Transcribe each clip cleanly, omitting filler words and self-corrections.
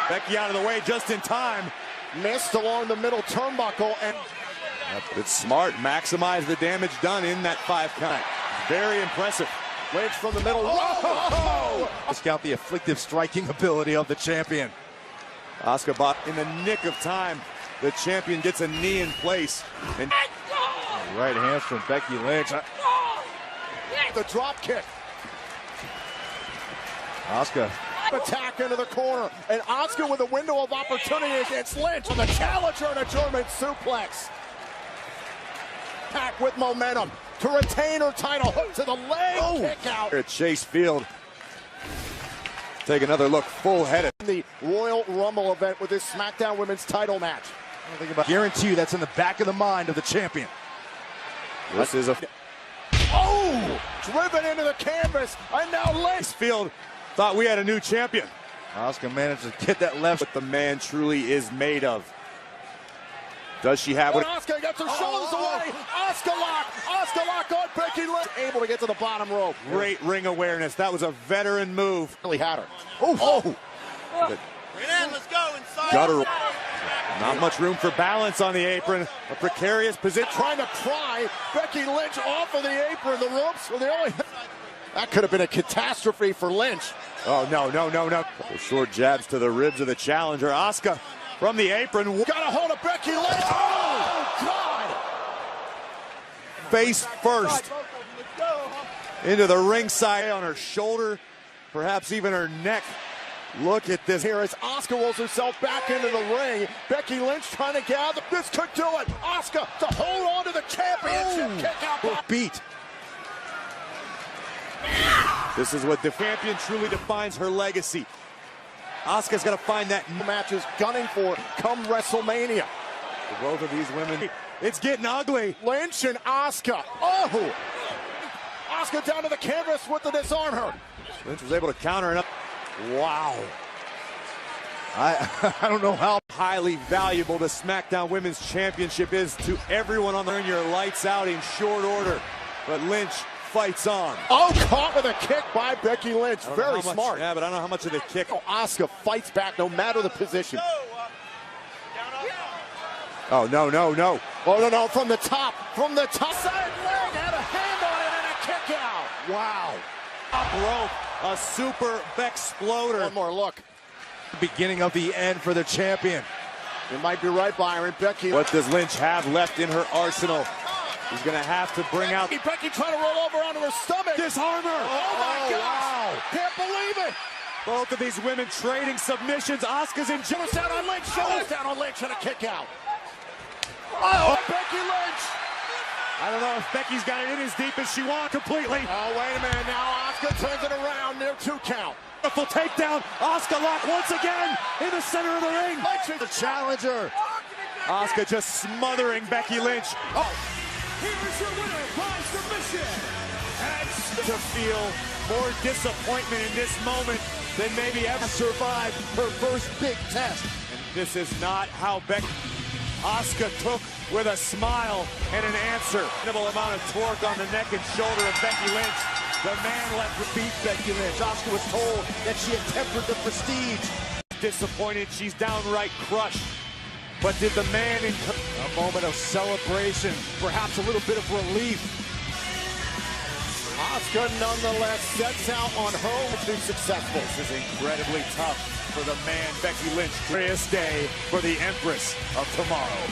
Becky out of the way just in time. Missed along the middle turnbuckle, and it's smart. Maximize the damage done in that 5 count. Very impressive. Lynch from the middle. Whoa! Discount the afflictive striking ability of the champion. Asuka bot in the nick of time. The champion gets a knee in place. And right hands from Becky Lynch. The drop kick. Asuka. Attack into the corner, and Asuka with a window of opportunity against Lynch on the challenger and a German suplex. Pack with momentum to retain her title. Hook to the leg, kick out. At Chase Field. Take another look, full headed. The Royal Rumble event with this SmackDown Women's title match. Guarantee you that's in the back of the mind of the champion. This is a... Oh! Driven into the canvas, and now Lynch. Field thought we had a new champion. Asuka managed to get that left. What the man truly is made of. Does she have what? Asuka gets her shoulders away. Asuka lock on Becky Lynch. Able to get to the bottom rope. Great ring awareness. That was a veteran move. Really had her. Oh! Let's go inside. Got her. Not much room for balance on the apron. A precarious position. Trying to pry Becky Lynch off of the apron. The ropes were the only... That could have been a catastrophe for Lynch. Oh, no. The short jabs to the ribs of the challenger. Asuka from the apron. Got a hold of Becky Lynch. Oh, God. Face first. Into the ringside on her shoulder. Perhaps even her neck. Look at this. Here as Asuka rolls herself back into the ring. Becky Lynch trying to gather. This could do it. Asuka to hold on to the championship. Kick out. Beat. This is what the champion truly defines her legacy. Asuka's got to find that match is gunning for come WrestleMania. For both of these women, it's getting ugly. Lynch and Asuka. Oh! Asuka down to the canvas with the disarm her. Lynch was able to counter it up. Wow. I don't know how highly valuable the SmackDown Women's Championship is to everyone on there. Your lights out in short order. But Lynch fights on. Oh, caught with a kick by Becky Lynch. Very smart. Yeah, but I don't know how much of the kick. Oh, Asuka fights back no matter the position. Oh, no. Oh, no, from the top. From the top. Side leg had a hand on it and a kick out. Wow. Top rope, a super Beck-sploder. One more look. Beginning of the end for the champion. You might be right, Byron. Becky. What does Lynch have left in her arsenal? He's going to have to bring out... Becky trying to roll over onto her stomach. Disarm her. Oh, my God. Wow. Can't believe it. Both of these women trading submissions. Asuka's in... Shoulders down on Lynch. Shoulders down on Lynch and a kick out. Oh, Becky Lynch. I don't know if Becky's got it in as deep as she wants completely. Oh, wait a minute. Now Asuka turns it around near 2 count. Beautiful takedown. Asuka lock once again in the center of the ring. Lynch is the challenger. Asuka just smothering Becky Lynch. Oh. Here's your winner by submission. To feel more disappointment in this moment than maybe ever. Survived her first big test. And this is not how Asuka took with a smile and an answer. Minimal amount of torque on the neck and shoulder of Becky Lynch. The man left to beat Becky Lynch. Asuka was told that she had tempered the prestige. Disappointed, she's downright crushed. But did the man in a moment of celebration, perhaps a little bit of relief. Asuka nonetheless sets out on her to be successful. This is incredibly tough for the man Becky Lynch. Glorious day for the Empress of Tomorrow.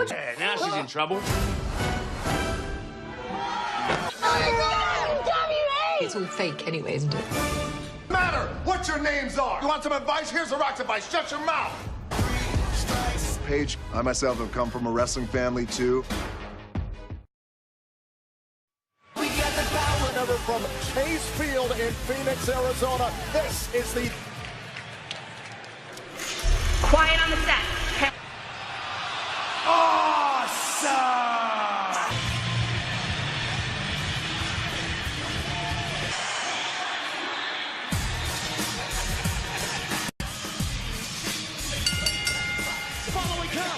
Yeah, now she's in trouble. It's all fake anyway, isn't it? Matter what your names are. You want some advice? Here's the rock's advice. Shut your mouth. Paige, I myself have come from a wrestling family too. We got the power number from Chase Field in Phoenix, Arizona. This is the quiet on the set. Awesome!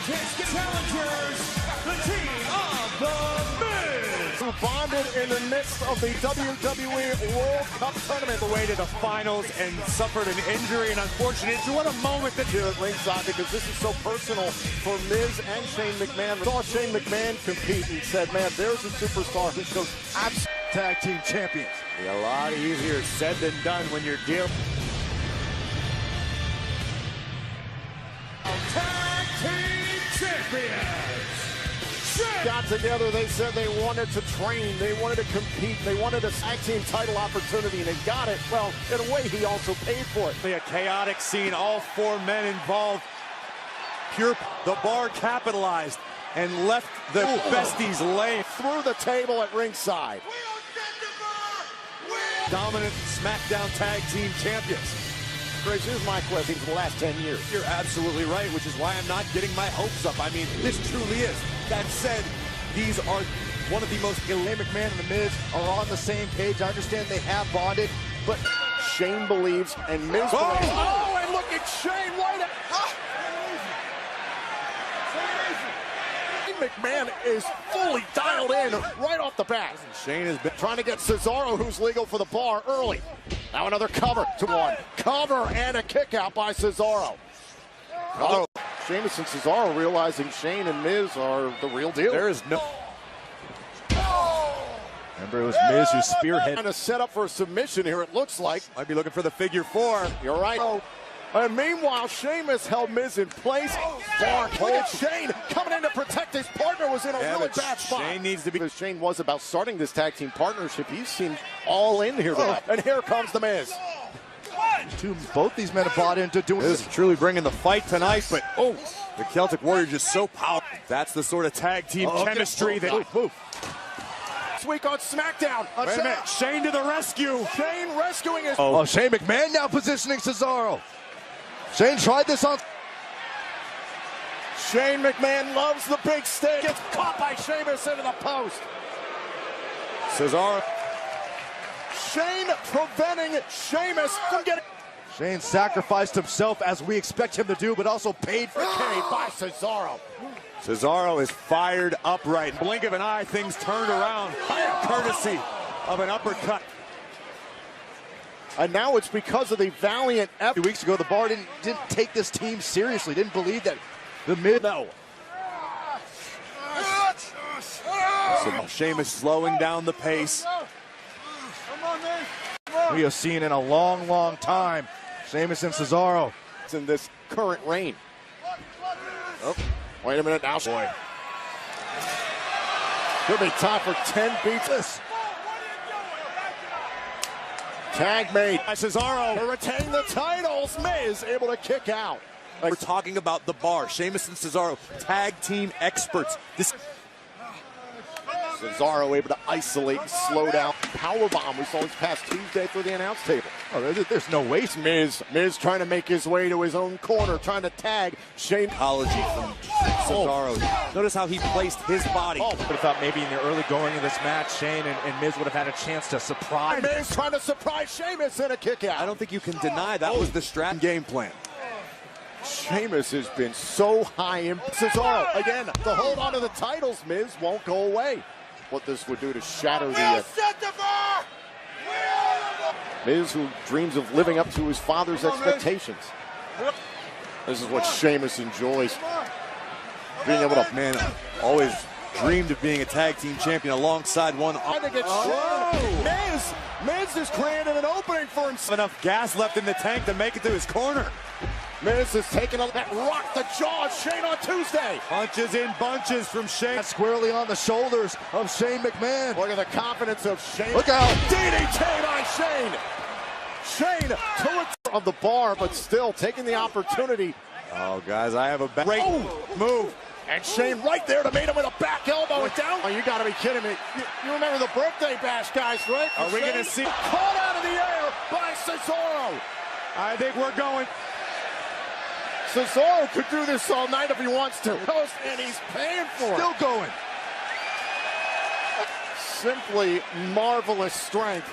his challengers, the team of The Miz. Who bonded in the midst of the WWE World Cup tournament. The way to the finals and suffered an injury, and unfortunately, what a moment that Here at ringside, because this is so personal for Miz and Shane McMahon. Saw Shane McMahon compete and said, man, there's a superstar who shows absolute Tag team champions. be a lot easier said than done when you're dealing. Tag Team Champions. got together. They said they wanted to train, they wanted to compete, they wanted a tag team title opportunity, and they got it. Well, in a way, he also paid for it. A chaotic scene, all four men involved. The Bar capitalized and left the besties laying. Through the table at ringside. Dominant SmackDown Tag Team Champions. Grace, here's my question for the last 10 years. You're absolutely right, which is why I'm not getting my hopes up. I mean, this truly is. That said, these are one of the most elite. McMahon and The Miz are on the same page. I understand they have bonded, but Shane believes and Miz believes. Oh, and look at Shane right at... McMahon is fully dialed in right off the bat. Shane has been trying to get Cesaro, who's legal for the Bar, early. Now another cover to one. Cover and a kick out by Cesaro. Sheamus and Cesaro realizing Shane and Miz are the real deal. There is no... remember it was Miz who spearheaded. Trying to set up for a submission here, it looks like. Might be looking for the figure four. You're right. And meanwhile, Sheamus held Miz in place. Bar, look at Shane coming in to protect his partner, was in a really bad spot. Shane needs to be... Because Shane was about starting this tag team partnership. He seemed all in here tonight. And here comes The Miz. Both these men have bought into doing This this. is truly bringing the fight tonight, but the Celtic Warrior just so powerful. That's the sort of tag team chemistry that... This week on SmackDown. Wait a minute, Shane to the rescue. Shane rescuing his... Oh, Shane McMahon now positioning Cesaro. Shane tried this on... Shane McMahon loves the big stick. Gets caught by Sheamus into the post. Cesaro. Shane preventing Sheamus from getting... Shane sacrificed himself as we expect him to do, but also paid for Carried by Cesaro. Cesaro is fired up right. Blink of an eye, things turned around. Courtesy of an uppercut. And now it's because of the valiant effort. 2 weeks ago, the Bar didn't take this team seriously, didn't believe that the Miz... No. So Sheamus slowing down the pace. we have seen in a long, long time. Sheamus and Cesaro. It's in this current reign. Oh, wait a minute now. Boy. Could be time for 10 beats. Tag made by Cesaro to retain the titles. Miz able to kick out. We're talking about the Bar. Sheamus and Cesaro, tag team experts. This Cesaro able to isolate and slow down. Powerbomb we saw this past Tuesday for the announce table. Oh, there's no way. Miz trying to make his way to his own corner, trying to tag Shane. Apology from Cesaro. Notice how he placed his body. But I thought maybe in the early going of this match, Shane and Miz would have had a chance to surprise. Miz trying to surprise Sheamus in a kick out. I don't think you can deny that was the strat game plan. Sheamus has been so high in Cesaro. Again, the hold on to the titles, Miz won't go away. What this would do to shatter the... Miz, who dreams of living up to his father's expectations. This is what Sheamus enjoys. Being able to... Man, always dreamed of being a tag team champion alongside one. I think it's Miz has created an opening for himself. Enough gas left in the tank to make it to his corner. Miz is taking that rock the jaw of Shane on Tuesday. Punches in bunches from Shane. Squarely on the shoulders of Shane McMahon. Look at the confidence of Shane. Look out. DDT by Shane. Shane to it of the Bar, but still taking the opportunity. Oh, guys, I have a great move. And Shane right there to meet him with a back elbow and down. Oh, you got to be kidding me. You remember the birthday bash, guys, right? Are we going to see? Caught out of the air by Cesaro. I think we're going. Cesaro could do this all night if he wants to. And he's paying for it. Still going. Simply marvelous strength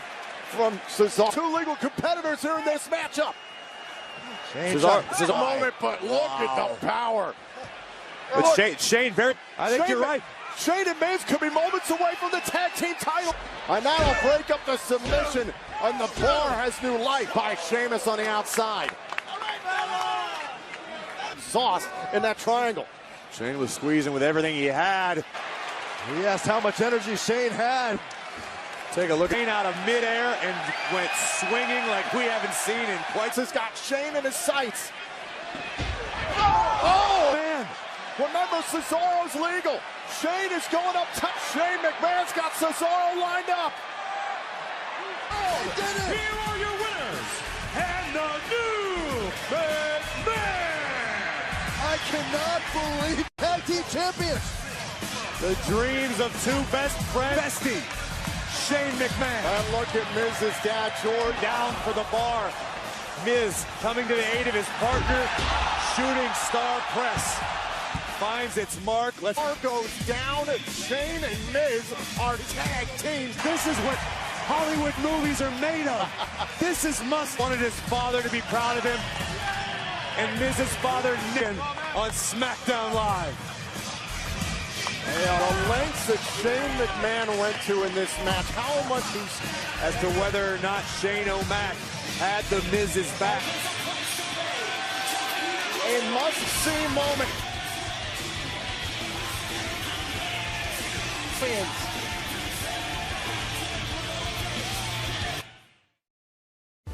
from Cesaro. Two legal competitors here in this matchup. Shane Cesaro moment, but look at the power. But Shane very. I think you're right. Shane and Miz could be moments away from the tag team title. And now a break up the submission. And the bar has new life by Sheamus on the outside. Sauce in that triangle. Shane was squeezing with everything he had. He asked how much energy Shane had. Take a look. Shane out of midair and went swinging like we haven't seen in quite. Has got Shane in his sights. Oh, man. Remember, Cesaro's legal. Shane is going up top. Shane McMahon's got Cesaro lined up. Oh, he did it. Here are your winners and the new McMahon. I cannot believe tag team champions. The dreams of two best friends. Bestie, Shane McMahon. And look at Miz's dad, George. Down for the bar. Miz coming to the aid of his partner. Shooting star press. Finds its mark. Bar goes down. Shane and Miz are tag teams. This is what Hollywood movies are made of. This is must. Wanted his father to be proud of him. And Miz's father, Nick, on SmackDown Live. Yeah, the lengths that Shane McMahon went to in this match, how much he's... As to whether or not Shane O'Mac had the Miz's back. A must-see moment.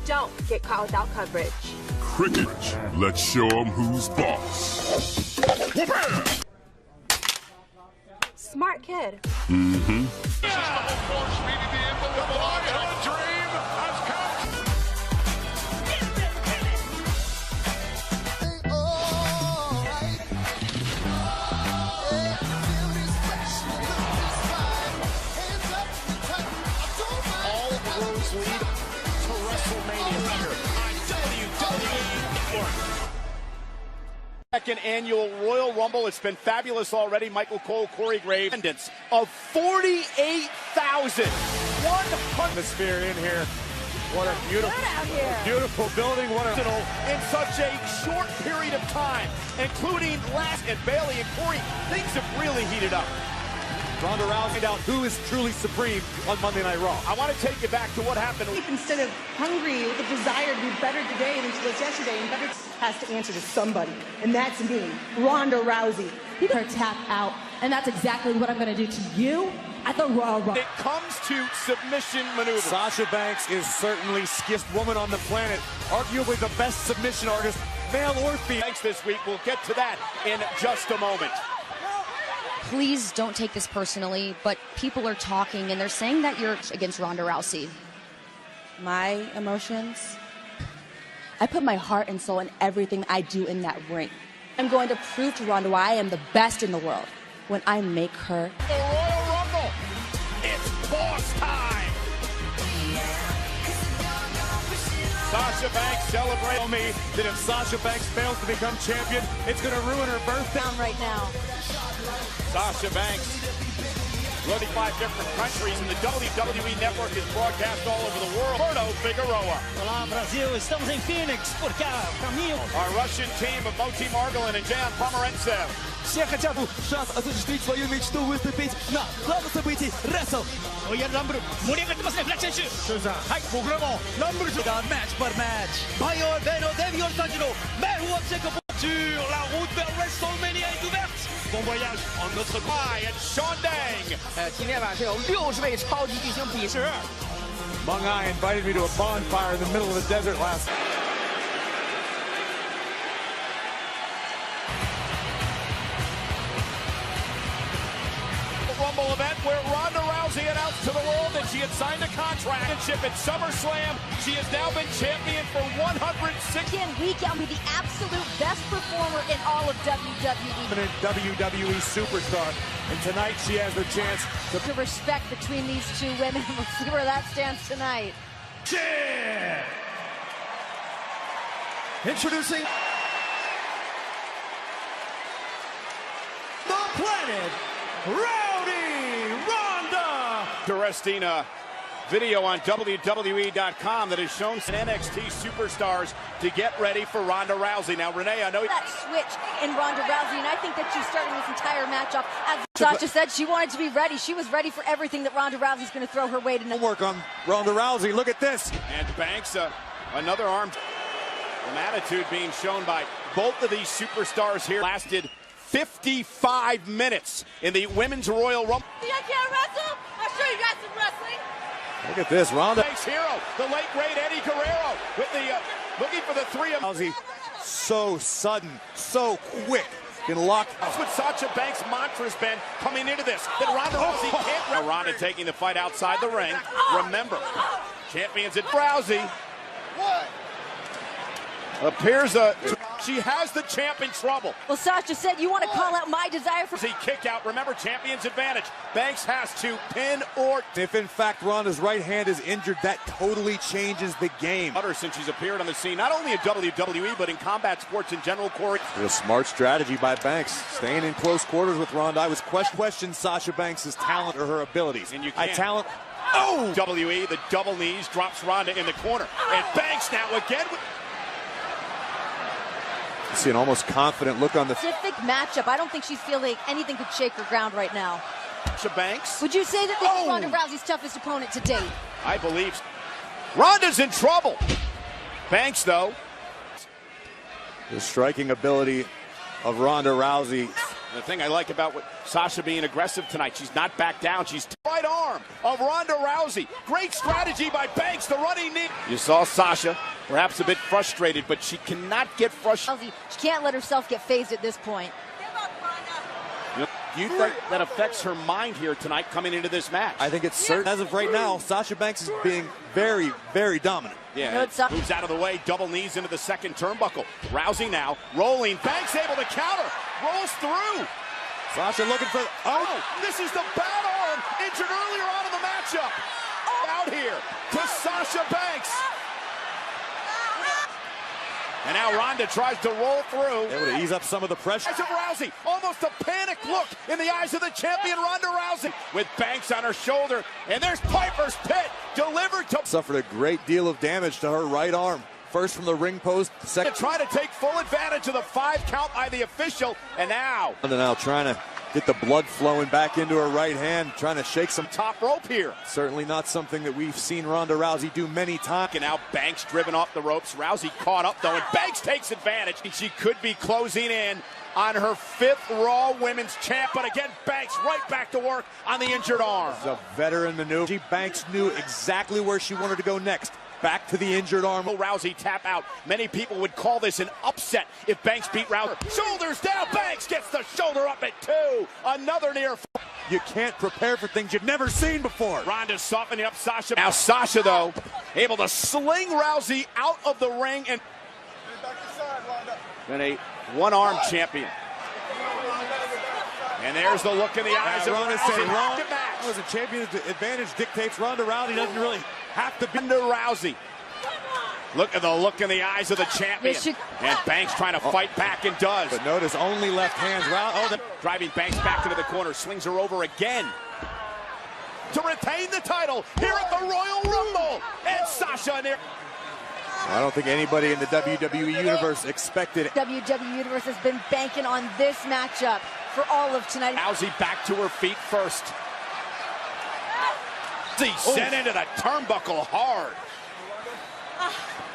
Don't get caught without coverage. Cricket, let's show them who's boss. Whoop-am! Smart kid. Mm-hmm. All roads lead to WrestleMania here on WWE Network. Second annual Royal Rumble. It's been fabulous already. Michael Cole, Corey Graves. Attendance of 48,000. Atmosphere in here. What a beautiful building. What a in such a short period of time, including last and Bailey and Corey. Things have really heated up. Ronda Rousey out who is truly supreme on Monday Night Raw. I want to take you back to what happened. Instead of hungry with a desire to be better today than she was yesterday, and better has to answer to somebody, and that's me, Ronda Rousey. Her tap out, and that's exactly what I'm going to do to you at the Royal Rumble. It comes to submission maneuvers. Sasha Banks is certainly skiest woman on the planet, arguably the best submission artist, male or female. Thanks this week. We'll get to that in just a moment. Please don't take this personally, but people are talking and they're saying that you're against Ronda Rousey. My emotions? I put my heart and soul in everything I do in that ring. I'm going to prove to Ronda why I am the best in the world when I make her. The Royal Rumble. It's boss time. Sasha Banks celebrating me that if Sasha Banks fails to become champion, it's going to ruin her birthday. Right now. Sasha Banks, 35 different countries, and the WWE Network is broadcast all over the world. Roberto Figueroa. Olá, Brasil, estamos em Phoenix, por cá, caminho. Our Russian team of Moti Margolin and Jan Pomerantsev. Всех хотят шанс осуществить свою мечту выступить на главном событии Wrestle Royal Rumble. 盛り上がってますね、フラッシュ選手。はい、僕らもランブルジョーmatch par match. Bayon Beno Devion Sanjiro, mais who upset sur la route vers WrestleMania est ouverte. Bon voyage en notre Hi and Sean Dang. 今天晚上有60位超级巨星比试。Mung Ai invited me to a bonfire in the middle of the desert last. Rumble event where Ronda Rousey announced to the world that she had signed a contract at SummerSlam. She has now been champion for 106. Week in, be the absolute best performer in all of WWE. WWE superstar. And tonight she has the chance to respect between these two women. We'll see where that stands tonight. Yeah! Introducing the Planet Rowdy Ronda. Terestina video on WWE.com that has shown NXT superstars to get ready for Ronda Rousey. Now, Renee, I know that switch in Ronda Rousey, and I think that she's starting this entire matchup. As Sasha said, she wanted to be ready. She was ready for everything that Ronda Rousey's going to throw her way tonight. Work on Ronda Rousey. Look at this. And Banks, another arm. Some attitude being shown by both of these superstars here. Lasted 55 minutes in the Women's Royal Rumble. I can't wrestle. I'll show you guys some wrestling. Look at this, Ronda. Hero, the late great Eddie Guerrero, with the looking for the three of Rousey. So sudden, so quick. Can lock. That's what Sasha Banks' mantra's been coming into this. That Ronda Rousey can't. Ronda taking the fight outside the ring. Remember, champions at Rousey. What? Appears she has the champ in trouble. Well, Sasha said, you want to call out my desire for... Kick out. Remember, champion's advantage. Banks has to pin or... If, in fact, Ronda's right hand is injured, that totally changes the game. Since she's appeared on the scene, not only in WWE, but in combat sports in general, Corey. A smart strategy by Banks, staying in close quarters with Ronda. I was questioning Sasha Banks' talent or her abilities. And you can't. Talent... Oh! WWE, the double knees, drops Ronda in the corner. And Banks now again with... You see an almost confident look on the... Specific matchup. I don't think she's feeling anything could shake her ground right now. Sasha Banks. Would you say that this is Ronda Rousey's toughest opponent to date? I believe. Ronda's in trouble. Banks, though. The striking ability of Ronda Rousey. The thing I like about Sasha being aggressive tonight, she's not back down. She's right arm of Ronda Rousey. Great strategy by Banks, the running knee. You saw Sasha, perhaps a bit frustrated, but she cannot get frustrated. She can't let herself get phased at this point. Do you think that affects her mind here tonight coming into this match? I think it's certain. As of right now, Sasha Banks is being very, very dominant. Yeah, moves out of the way, double knees into the second turnbuckle. Rousey now rolling. Banks able to counter. Rolls through. Sasha looking for... Oh, this is the bad arm injured earlier on in the matchup. Out here to Sasha Banks. And now Ronda tries to roll through. Able to ease up some of the pressure. Eyes of Rousey, almost a panic look in the eyes of the champion Ronda Rousey. With Banks on her shoulder, and there's Piper's Pit delivered to... Suffered a great deal of damage to her right arm. First from the ring post, second... Try to take full advantage of the 5 count by the official, and now... Now trying to get the blood flowing back into her right hand, trying to shake some... Top rope here. Certainly not something that we've seen Ronda Rousey do many times. And now Banks driven off the ropes. Rousey caught up, though, and Banks takes advantage. She could be closing in on her 5th Raw Women's Champ, but again, Banks right back to work on the injured arm. It's a veteran maneuver. Banks knew exactly where she wanted to go next. Back to the injured arm. Rousey tap out. Many people would call this an upset if Banks beat Rousey. Shoulders down. Banks gets the shoulder up at 2. Another near. You can't prepare for things you've never seen before. Ronda's softening up Sasha. Now Sasha, though, able to sling Rousey out of the ring and then a one-arm champion. And there's the look in the eyes of Ronda Rousey. saying wrong. Was a champion's advantage dictates Ronda Rousey doesn't really have to be under Rousey. Look at the look in the eyes of the champion. And Banks trying to fight back and does. But notice only left hands. Driving Banks back into the corner. Swings her over again. To retain the title here at the Royal Rumble. And Sasha near. I don't think anybody in the WWE Universe expected it. WWE Universe has been banking on this matchup for all of tonight. Rousey back to her feet first. Sent into the turnbuckle hard.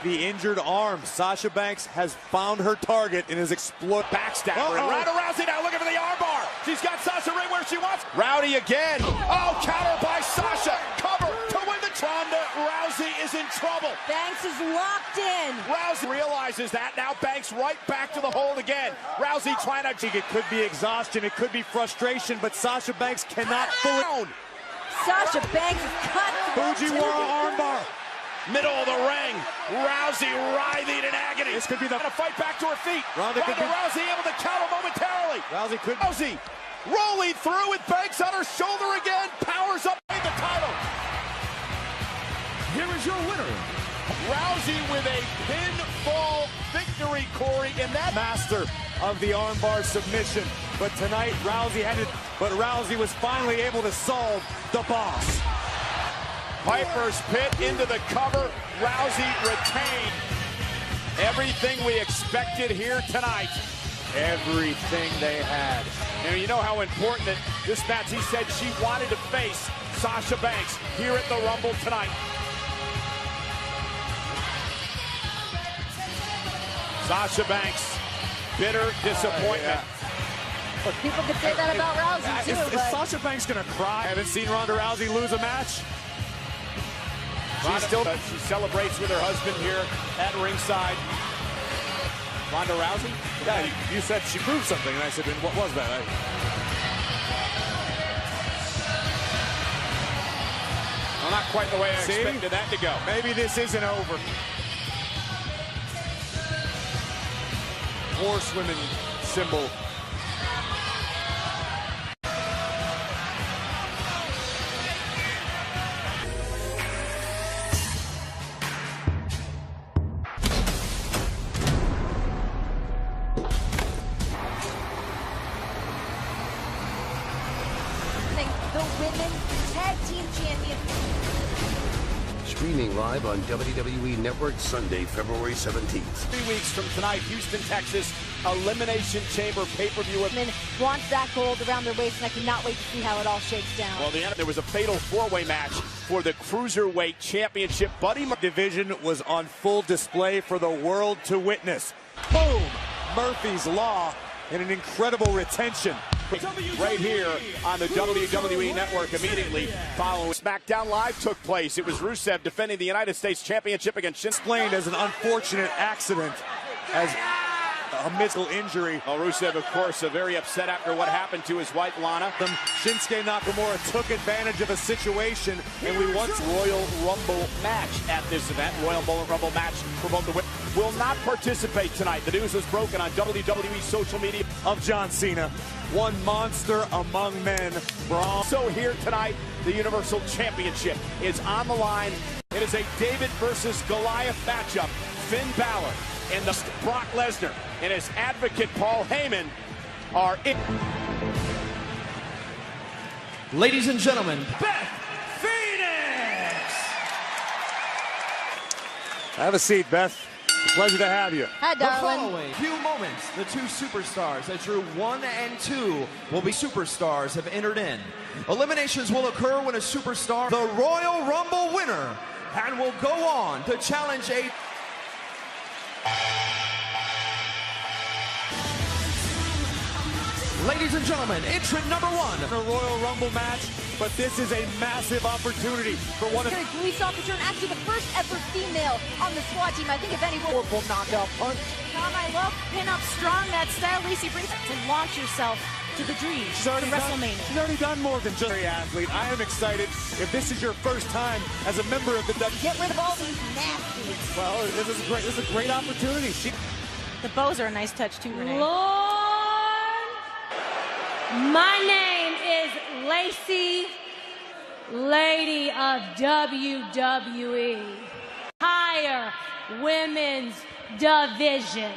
The injured arm. Sasha Banks has found her target and is exploding. Backstabber. And Ronda Rousey now looking for the armbar. She's got Sasha right where she wants. Rowdy again. Oh, counter by Sasha. Cover to win the Ronda Rousey is in trouble. Banks is locked in. Rousey realizes that. Now Banks right back to the hold again. Rousey trying to... It could be exhaustion. It could be frustration, but Sasha Banks cannot pull it. Sasha Banks is cut. Fujiwara armbar. Middle of the ring. Rousey writhing in agony. This could be the... fight back to her feet. Ronda Rousey able to counter momentarily. Rousey rolling through with Banks on her shoulder again. Powers up the title. Here is your winner. Rousey with a pinfall victory, Corey, in that master of the armbar submission. But tonight, Rousey was finally able to solve the boss. Piper's Pit into the cover. Rousey retained. Everything we expected here tonight. Everything they had. And you know how important that this match, he said she wanted to face Sasha Banks here at the Rumble tonight. Sasha Banks, bitter disappointment. Look, people could say that about Rousey too. Is Sasha Banks gonna cry? Haven't seen Ronda Rousey lose a match. She celebrates with her husband here at ringside. Ronda Rousey? Yeah, you said she proved something, and I said, what was that? Well, not quite the way I expected that to go. Maybe this isn't over. Horsewomen symbol. The Women's Tag Team Champions. Streaming live on WWE Network Sunday, February 17th. 3 weeks from tonight, Houston, Texas, Elimination Chamber pay-per-view. Women wants that gold around their waist, and I cannot wait to see how it all shakes down. Well, there was a fatal four-way match for the Cruiserweight Championship. Buddy division was on full display for the world to witness. Boom! Murphy's Law and an incredible retention. Right here on the WWE Network immediately following SmackDown Live took place. It was Rusev defending the United States Championship against Shinsuke. Explained as an unfortunate accident as a mental injury. Well, Rusev, of course, very upset after what happened to his wife, Lana. Shinsuke Nakamura took advantage of a situation, and we want Royal Rumble match at this event. Royal Rumble match for both the women. Will not participate tonight. The news was broken on WWE social media of John Cena. One monster among men. So here tonight, the Universal Championship is on the line. It is a David versus Goliath matchup. Finn Balor and the Brock Lesnar and his advocate Paul Heyman are in. Ladies and gentlemen, Beth Phoenix! Have a seat, Beth. Pleasure to have you. Hi, darling. The following few moments, the two superstars that drew 1 and 2 will be superstars have entered in. Eliminations will occur when a superstar, the Royal Rumble winner, and will go on to challenge a... Ladies and gentlemen, entrant number 1. A Royal Rumble match, but this is a massive opportunity for one of the police officer and actually the first ever female on the SWAT team. I think if any powerful knockout punch. Tom, I love pin-up strong, that style Lacey brings to launch yourself to the dream, to WrestleMania. She's already done more than just an athlete. I am excited. If this is your first time as a member of the get rid of all these nasties. Well, this is great. This is a great opportunity. The bows are a nice touch too, Renee. Lord, my name is Lacey, Lady of WWE. Higher Women's Division.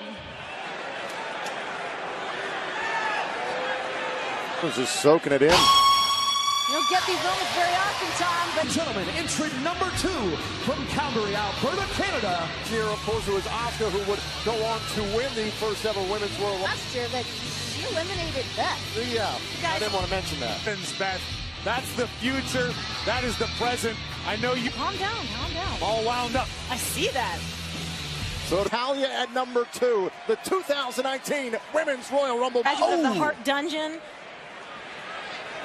I was just soaking it in. You don't get these moments very often, Tom. But gentlemen, entrant number 2 from Calgary, Alberta, Canada. Here, of course, it was Asuka who would go on to win the first ever Women's Royal Rumble. Last year, that she eliminated Beth. Yeah, I didn't want to mention that. Beth, that's the future. That is the present. I know you. Calm down, calm down. All wound up. I see that. So Talia at number 2, the 2019 Women's Royal Rumble. Of the Heart Dungeon.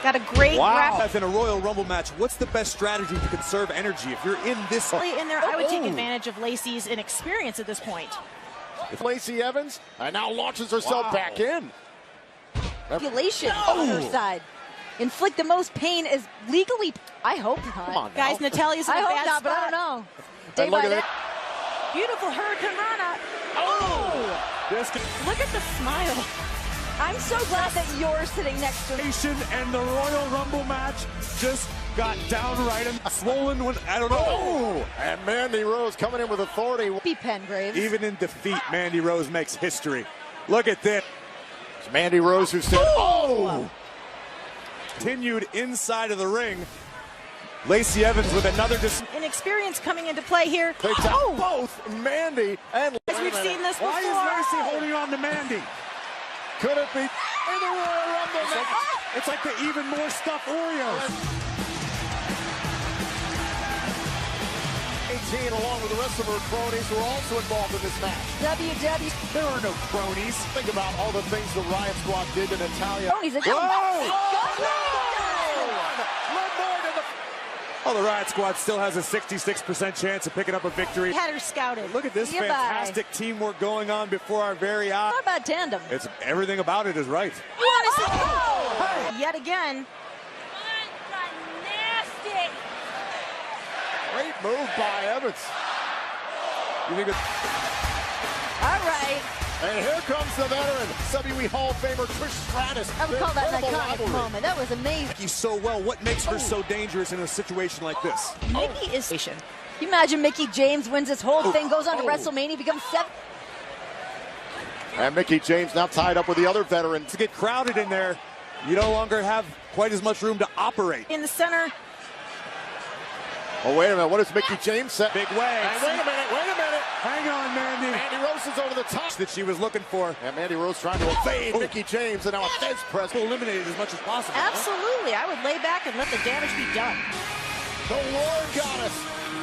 Got a great Beth, in a Royal Rumble match, what's the best strategy to conserve energy if you're in this? In there, I would take advantage of Lacey's inexperience at this point. If Lacey Evans now launches herself back in. Regulation on her side. Inflict the most pain is legally. I hope not. Come on now. Guys, Natalia's in a bad spot. But I don't know. Day look by at day. Beautiful Hurricane Rana. Look at the smile. I'm so glad that you're sitting next to me. And the Royal Rumble match just got downright and swollen when, I don't know. And Mandy Rose coming in with authority. Be Pengraves. Even in defeat, Mandy Rose makes history. Look at this. It's Mandy Rose who said, Continued inside of the ring. Lacey Evans with another inexperience coming into play here. They down both Mandy and as we've seen this before. Why is Lacey holding on to Mandy? Could it be in the Royal Rumble? It's like the even more stuffed Oreos. 18 along with the rest of her cronies who are also involved in this match. There are no cronies. Think about all the things the Riot Squad did to Natalya. Cronies, Oh, the Riot Squad still has a 66% chance of picking up a victory. Had her scouted. Look at this fantastic teamwork going on before our very eyes. Not a bad tandem. It's everything about it is right. You want to see yet again. Nasty. Great move by Evans. You think All right. And here comes the veteran, WWE Hall of Famer Trish Stratus. I would call that an Incredible iconic rivalry. moment. That was amazing. Mickey so well? What makes her so dangerous in a situation like this? Mickey is. Can you imagine Mickey James wins this whole thing, goes on to WrestleMania, becomes 7. And Mickey James now tied up with the other veterans. To get crowded in there, you no longer have quite as much room to operate. In the center. Oh, wait a minute. What does Mickey James say? Big way. Wait a minute. Hang on, Mandy. Mandy Rose is over the top. That she was looking for. And Mandy Rose trying to evade Mickey James, and now a fence press. Eliminated as much as possible. Absolutely. I would lay back and let the damage be done. The War Goddess,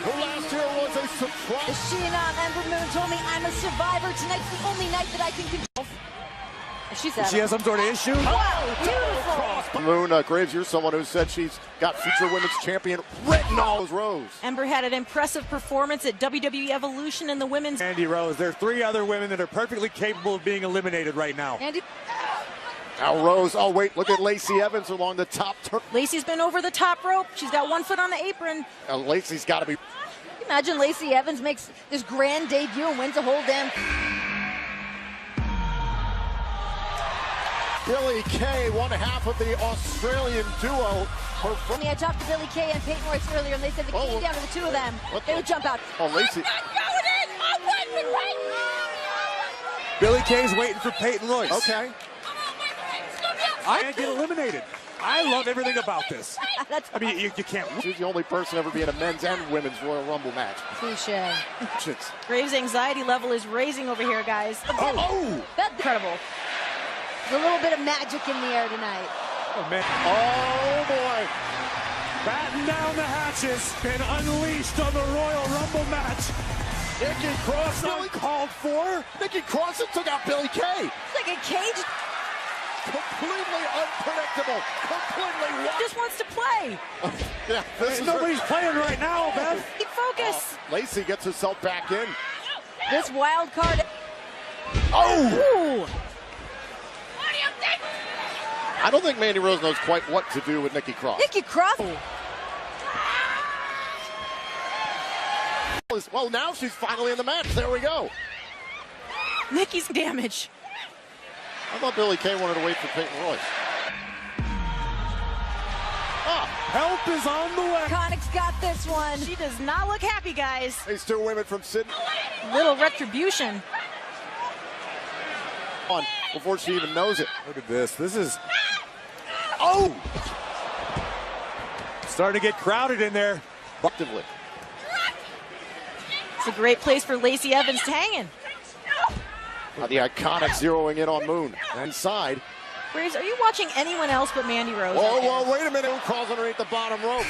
who last year was a surprise. Sheena Ember Moon told me I'm a survivor. Tonight's the only night that I can control. She said she has some sort of issue? Wow, beautiful. Moon, Graves, you're someone who said she's got future women's champion written all those rows. Ember had an impressive performance at WWE Evolution in the women's. Mandy Rose. There are 3 other women that are perfectly capable of being eliminated right now. Andy. Now Rose, oh wait, look at Lacey Evans along the top turn. Lacey's been over the top rope. She's got 1 foot on the apron. Lacey's got to be. Imagine Lacey Evans makes this grand debut and wins a whole damn. Billie Kay, one half of the Australian duo. I talked to Billie Kay and Peyton Royce earlier, and they said if it came down to the two of them, they would jump out. Oh, Lacey. Billie Kay's waiting for Peyton Royce. Okay. I can't get eliminated. I love everything about this. I mean, you can't. She's the only person ever be in a men's and women's Royal Rumble match. Touché. Graves' anxiety level is raising over here, guys. That's incredible. There's a little bit of magic in the air tonight. Oh, man. Oh, boy. Batten down the hatches. Been unleashed on the Royal Rumble match. Nikki Cross uncalled for. Nikki Cross took out Billie Kay. It's like a cage. Completely unpredictable. Completely wild. Just wants to play. Yeah, nobody's playing right now, Beth. Keep focus. Lacey gets herself back in. This wild card. Oh! I don't think Mandy Rose knows quite what to do with Nikki Cross. Nikki Cross. Well, now she's finally in the match. There we go. Nikki's damage. I thought Billie Kay wanted to wait for Peyton Royce. Help is on the way. Connick's got this one. She does not look happy, guys. These 2 women from Sydney. Little retribution. On before she even knows it. Look at this. This is starting to get crowded in there. Effectively. It's a great place for Lacey Evans to hang in. The Iconic zeroing in on Moon. Inside. Graves, are you watching anyone else but Mandy Rose? Whoa, wait a minute. Who crawls underneath the bottom rope?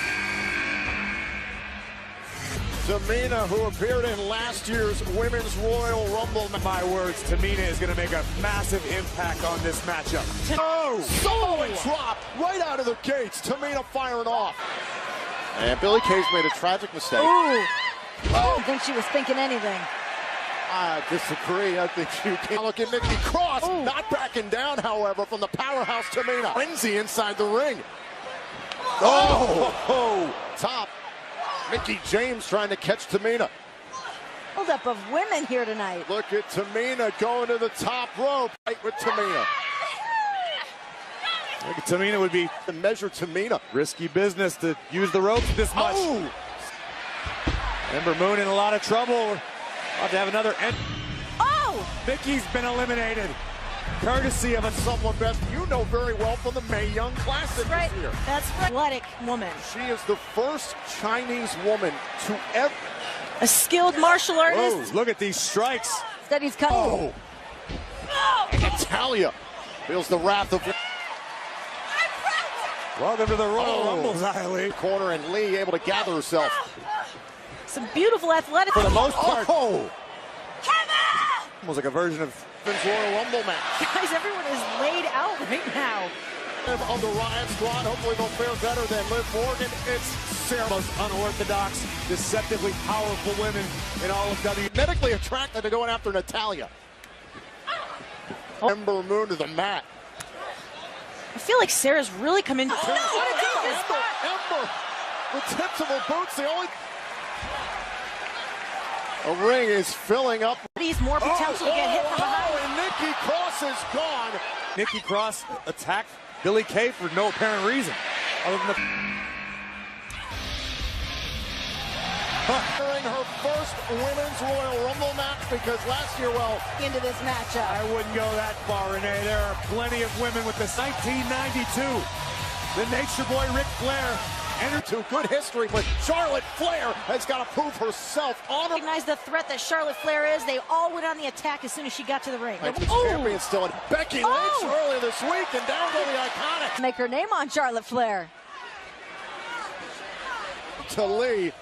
Tamina, who appeared in last year's Women's Royal Rumble. My words, Tamina is going to make a massive impact on this matchup. Solid drop right out of the gates. Tamina firing off. And Billie Kay's made a tragic mistake. I don't think she was thinking anything. I disagree. I think you can look at Nikki Cross. Not backing down, however, from the powerhouse Tamina. Frenzy inside the ring. Top. Mickey James trying to catch Tamina. Hold up of women here tonight. Look at Tamina going to the top rope. Right with Tamina. Look at Tamina would be to measure Tamina. Risky business to use the ropes this much. Ember Moon in a lot of trouble. About to have another end. Oh! Mickey's been eliminated. Courtesy of someone, Beth, you know very well from the Mae Young Classic Right. this year. That's right. Athletic woman. She is the first Chinese woman to ever. A skilled martial artist. Whoa, look at these strikes. Steady's coming. Oh! Natalya feels the wrath of. Welcome to the Royal Rumble, Xia Li. Corner, and Lee able to gather herself. Some beautiful athletic. For the most part. Oh! Almost like a version of Vince Royal Rumble match. Guys, everyone is laid out right now. Of the Riot Squad, hopefully they'll fare better than Liv Morgan. It's Sarah. most unorthodox, deceptively powerful women in all of WWE. Medically attracted to going after Natalya. Ember Moon to the mat. I feel like Sarah's really come into. Ember, the tips of her boots, the only. A ring is filling up. He's more potential to get hit from behind. And Nikki Cross is gone. Nikki Cross attacked Billie Kay for no apparent reason, other than during her first Women's Royal Rumble match, because last year, well, into this matchup. I wouldn't go that far, Renee. There are plenty of women with this. 1992, the Nature Boy Ric Flair entered to good history, but Charlotte Flair has got to prove herself on. Recognize the threat that Charlotte Flair is. They all went on the attack as soon as she got to the ring. Champion still in. Becky Lynch earlier this week, and down go the Iconic. Make her name on Charlotte Flair. To Lee.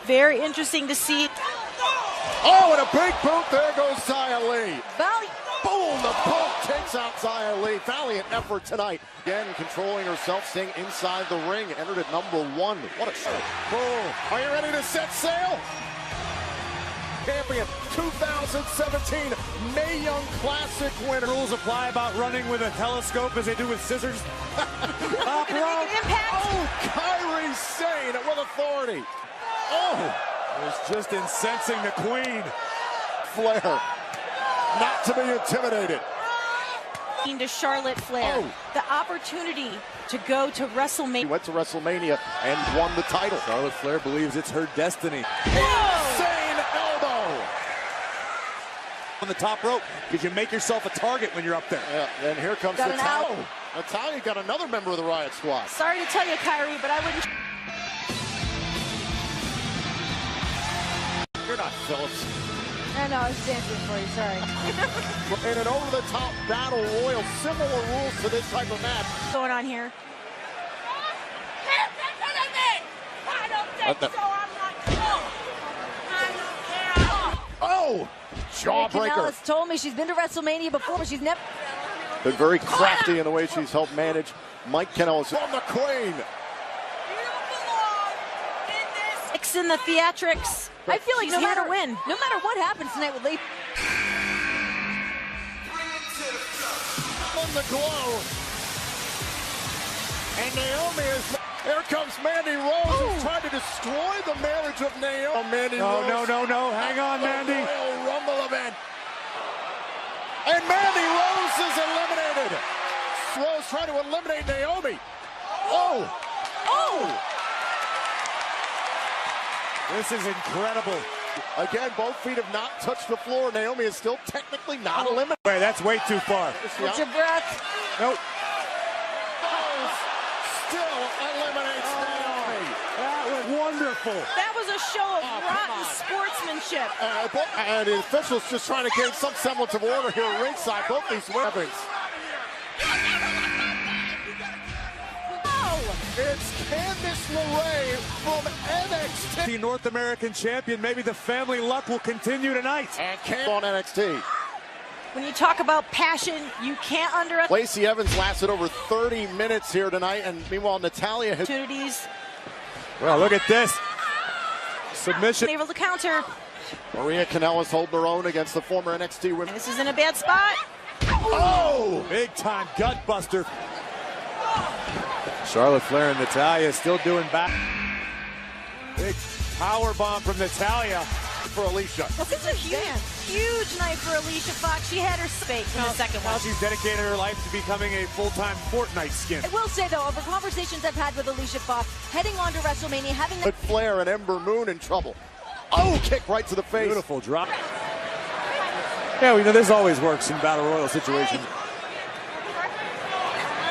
Very interesting to see. Oh, and a big boot. There goes Xia Li. Valiant. Boom, the boot takes out Xia Li. Valiant effort tonight. Again, controlling herself, staying inside the ring. Entered at number 1. What a show. Boom. Are you ready to set sail? Champion 2017 Mae Young Classic winner. rules apply about running with a telescope as they do with scissors. Top rope. Oh, Kairi Sane with authority. Oh, was just incensing the Queen. Flair, not to be intimidated. To Charlotte Flair, the opportunity to go to WrestleMania. She went to WrestleMania and won the title. Charlotte Flair believes it's her destiny. Insane elbow on the top rope, because you make yourself a target when you're up there. Yeah, and here comes Natalya. Natalya got another member of the Riot Squad. Sorry to tell you, Kairi, but I wouldn't. You're not Phillips. I know, I was dancing for you, sorry. In an over-the-top battle royal, similar rules to this type of match. What's going on here? Oh! Jawbreaker. Kanellis told me she's been to WrestleMania before, but she's never. Been very crafty in the way she's helped manage Mike Kanellis from the Queen. In the theatrics. I feel like no matter what happens tonight with Lee. On the glow. And Naomi is. Here comes Mandy Rose, who's trying to destroy the marriage of Naomi. Oh, Mandy Rose. No. Hang on, Mandy. Royal Rumble event. And Mandy Rose is eliminated. Rose trying to eliminate Naomi. Oh! This is incredible. Again, both feet have not touched the floor. Naomi is still technically not eliminated. Wait, that's way too far. Hold your breath. Nope. Still eliminates Naomi. That was wonderful. That was a show of rotten sportsmanship. And the officials just trying to gain some semblance of order here at ringside. Both these weapons. It's Candice LeRae from NXT. The North American champion. Maybe the family luck will continue tonight. And on NXT. When you talk about passion, you can't underestimate. Lacey Evans lasted over 30 minutes here tonight, and meanwhile Natalya has opportunities. Well, look at this. Submission. Able to counter. Maria Kanellis holding her own against the former NXT women. This is in a bad spot. Oh! Big time gut buster. Charlotte Flair and Natalya still doing back. Big power bomb from Natalya for Alicia. This is a huge night for Alicia Fox. She had her space in the second one. Now she's dedicated her life to becoming a full-time Fortnite skin. I will say, though, over conversations I've had with Alicia Fox, heading on to WrestleMania, having that. Flair and Ember Moon in trouble. Oh, kick right to the face. Beautiful drop. Yeah, we know this always works in battle royal situations.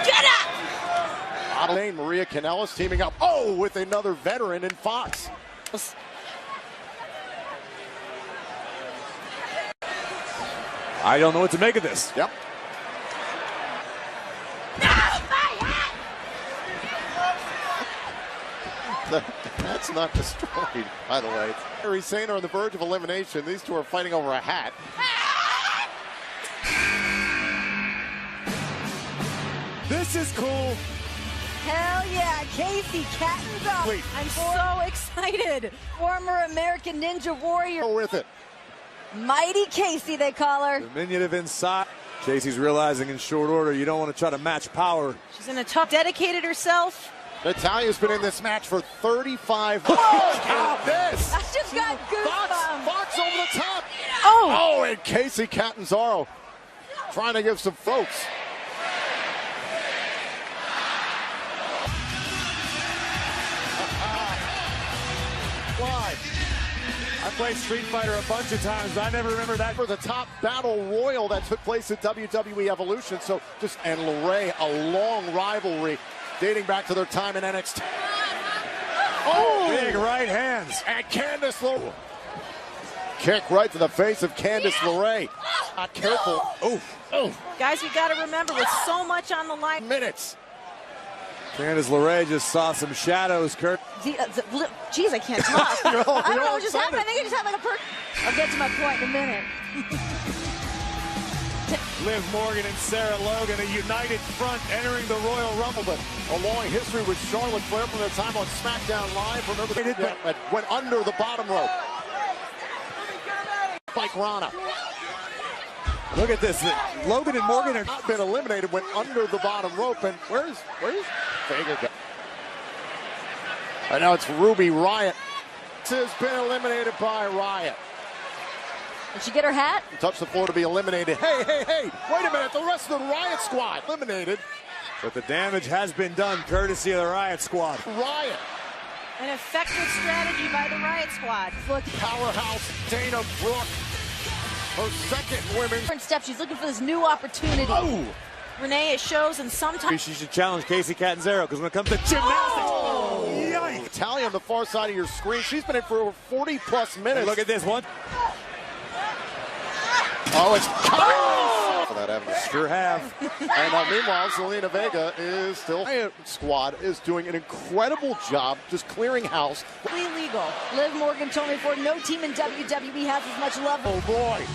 Get up! Maria Kanellis teaming up. Oh, with another veteran in Fox. I don't know what to make of this. Yep. That's not destroyed, by the way. Harry Saint on the verge of elimination. These two are fighting over a hat. This is cool. Hell yeah, Casey Catanzaro. Wait. I'm so excited. Former American Ninja Warrior. Go with it. Mighty Casey, they call her. Diminutive inside. Casey's realizing in short order you don't want to try to match power. She's in a tough, dedicated herself. Natalia's been in this match for 35 minutes. How this? I just got goosebumps. Fox over the top. Oh. Oh, and Casey Catanzaro trying to give some folks. I played Street Fighter a bunch of times, but I never remember that. For the top battle royal that took place at WWE Evolution. So just, and LeRae, a long rivalry dating back to their time in NXT. Oh! Big right hands. And Candice LeRae. Kick right to the face of Candice LeRae. Not careful. Oh. Guys, we got to remember, with so much on the line. Minutes. Candice LeRae just saw some shadows, Kurt. Jeez, I can't talk. I don't know what just happened. I think I just had like a I'll get to my point in a minute. Liv Morgan and Sarah Logan, a united front entering the Royal Rumble. But a long history with Charlotte Flair from their time on SmackDown Live. Remember that went under the bottom rope. Spike Rana. Look at this. Logan and Morgan have not been eliminated, went under the bottom rope. And where's Vega go? I know it's Ruby Riott. This has been eliminated by Riott. Did she get her hat? Touch the floor to be eliminated. Hey, wait a minute. The rest of the Riott Squad eliminated. But the damage has been done courtesy of the Riott Squad. Riott. An effective strategy by the Riott Squad. Look. Powerhouse Dana Brooke. Her second women's different step. She's looking for this new opportunity. Oh. Renee, it shows, and sometimes she should challenge Casey Catanzaro, because when it comes to gymnastics, yikes. Natalia on the far side of your screen. She's been in for over 40+ minutes. And look at this one. Oh, it's for that evidence. Sure have. And meanwhile, Zelina Vega is still. Squad is doing an incredible job just clearing house. Illegal. Liv Morgan told me before, no team in WWE has as much love. Oh boy.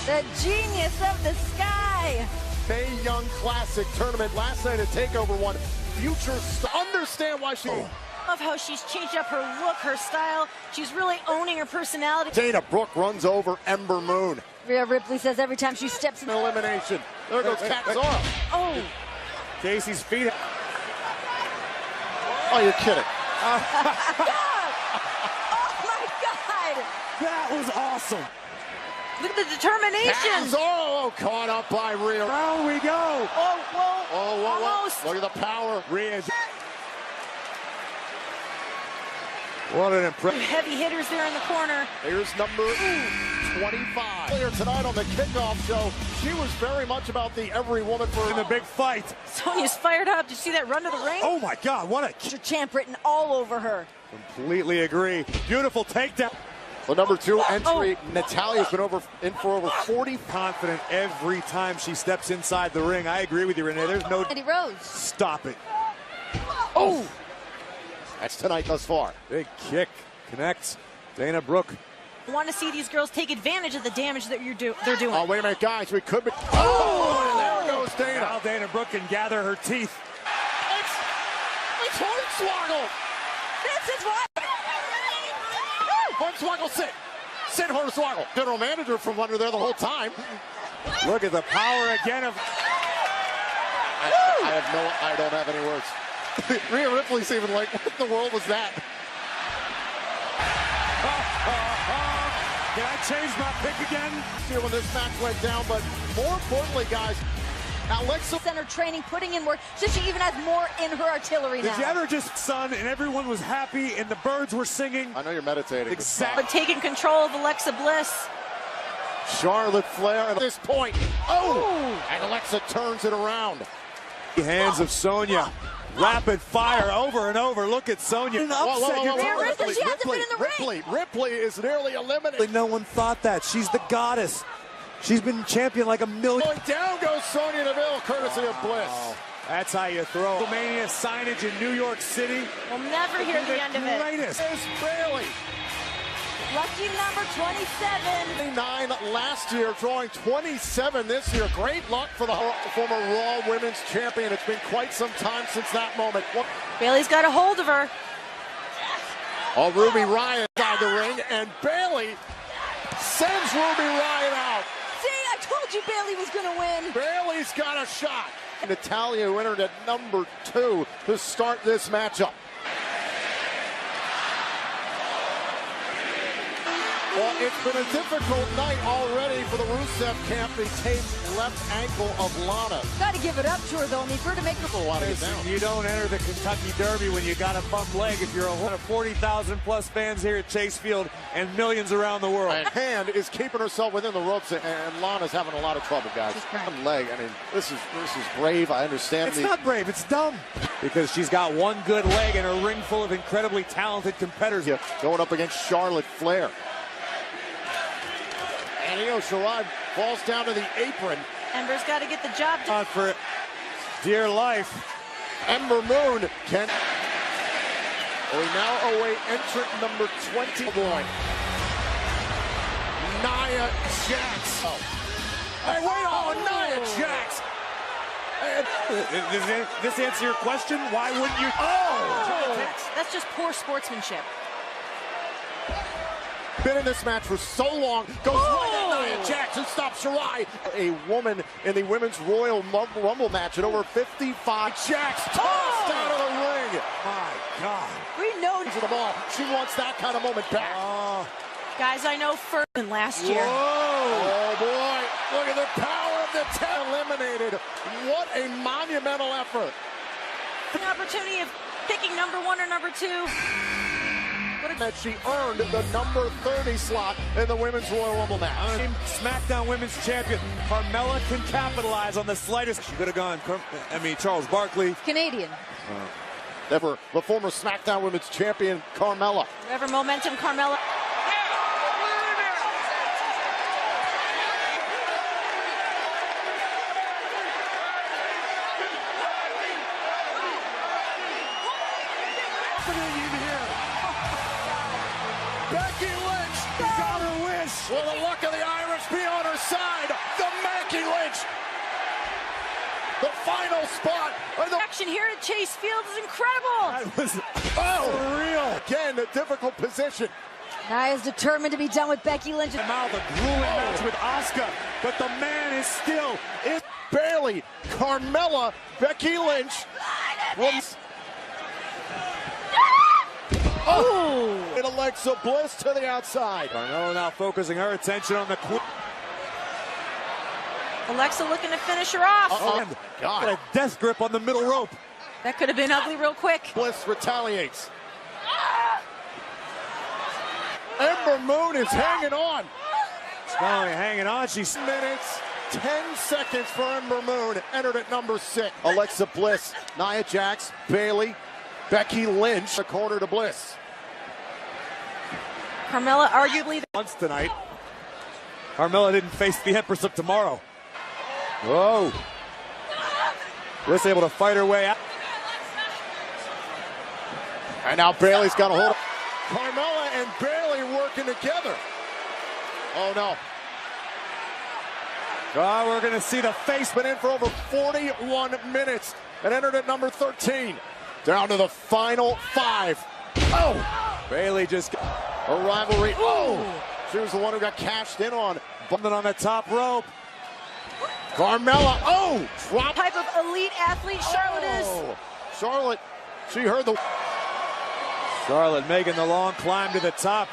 The genius of the sky. Mae Young Classic tournament last night at TakeOver won. Future understand why she. Love how she's changed up her look, her style. She's really owning her personality. Dana Brooke runs over Ember Moon. Rhea Ripley says every time she steps in elimination. There goes Catanzaro. Oh. Casey's feet. Oh, you're kidding. Oh my God. That was awesome. Look at the determination. Catanzaro caught up by Rhea. Down we go. Oh, whoa. Oh, whoa. Almost. Look at the power. Rhea. What an impression. Heavy hitters there in the corner. Here's number 25. Earlier tonight on the kickoff show, she was very much about the every woman for in the big fight. Sonia's fired up. Did you see that run to the ring? Oh my God, what a champ written all over her. Completely agree. Beautiful takedown. The number 2 entry, Natalia's been in for over 40. Confident every time she steps inside the ring. I agree with you, Renee. There's no. Eddie Rose. Stop it. Oh. That's tonight thus far. Big kick. Connects. Dana Brooke. I want to see these girls take advantage of the damage that they're doing. Oh, wait a minute, guys. We could be. Oh, there goes Dana. Now Dana Brooke can gather her teeth. It's Hornswoggle. This is what. Hornswoggle, sit. Sit, Hornswoggle. General manager from under there the whole time. Look at the power again of. I don't have any words. Rhea Ripley's even like, what in the world was that? Can I change my pick again? Here when this match went down, but more importantly, guys, Alexa center training, putting in work, so she even has more in her artillery now. Did you ever just sun and everyone was happy and the birds were singing? I know you're meditating. Exactly. But taking control of Alexa Bliss. Charlotte Flair at this point. Oh! And Alexa turns it around. Hands of Sonya. Rapid fire over and over. Look at Sonya. Ripley is nearly eliminated. No one thought that. She's the goddess. She's been champion like a million. Down goes Sonya Deville, courtesy of Bliss. That's how you throw. WrestleMania signage in New York City. We'll never hear the end of it. Greatest. There's Bayley. Lucky number 27. 29 last year, drawing 27 this year. Great luck for the former Raw Women's Champion. It's been quite some time since that moment. Bayley's got a hold of her. Oh, Ruby Riott inside the ring, and Bayley sends Ruby Riott out. See, I told you Bayley was going to win. Bayley's got a shot. Natalya, who entered at number 2 to start this matchup. Well, it's been a difficult night already for the Rusev camp. The taped left ankle of Lana. Got to give it up to her, though. I mean, for her to make her... You don't enter the Kentucky Derby when you got a bum leg if you're one of 40,000 plus fans here at Chase Field and millions around the world. And Hand is keeping herself within the ropes, and Lana's having a lot of trouble, guys. One leg. I mean, this is brave. I understand. It's not brave. It's dumb. Because she's got one good leg and a ring full of incredibly talented competitors. Yeah, going up against Charlotte Flair. And Io Shirai falls down to the apron. Ember's got to get the job done. For dear life. Ember Moon can... We now await entrant number 20. Boy. Nia Jax. Oh. Hey, wait, Nia Jax. Does this answer your question? Why wouldn't you? That's just poor sportsmanship. Been in this match for so long, goes right at Nia Jax, who stops Shirai. A woman in the Women's Royal Rumble match at over 55. Jax tossed out of the ring. My God. We know to the ball. She wants that kind of moment back. Guys, I know first than last year. Oh, boy. Look at the power of the 10 eliminated. What a monumental effort. An opportunity of picking number 1 or number 2. That she earned the number 30 slot in the Women's Royal Rumble match. SmackDown Women's Champion Carmella can capitalize on the slightest. She could have gone. Charles Barkley. Canadian. Never the former SmackDown Women's Champion Carmella. Whatever momentum Carmella. Becky Lynch got her wish. Will the luck of the Irish be on her side? The Becky Lynch. The final spot. The action here at Chase Field is incredible. That was real. Again, a difficult position. Nia's determined to be done with Becky Lynch. The grueling match with Asuka, but the man is still. Bayley, Carmella, Becky Lynch. And Alexa Bliss to the outside. Carmella now focusing her attention on the queen. Alexa looking to finish her off. God. Got a death grip on the middle rope. That could have been ugly real quick. Bliss retaliates. Ember Moon is hanging on. She's not only hanging on, she's... Minutes, 10 seconds for Ember Moon. Entered at number 6. Alexa Bliss, Nia Jax, Bayley, Becky Lynch. The corner to Bliss. Carmella arguably... Once tonight. Carmella didn't face the Empress of Tomorrow. Whoa. Bliss able to fight her way out. And now Bayley's got a hold of Carmella and Bayley working together. Oh, no. Oh, we're going to see the face. Been in for over 41 minutes and entered at number 13. Down to the final 5. Oh! Bayley just... A rivalry. Oh! She was the one who got cashed in on. Bumping on the top rope. Carmella. Oh! What type of elite athlete Charlotte is. Charlotte, she heard the... Charlotte making the long climb to the top.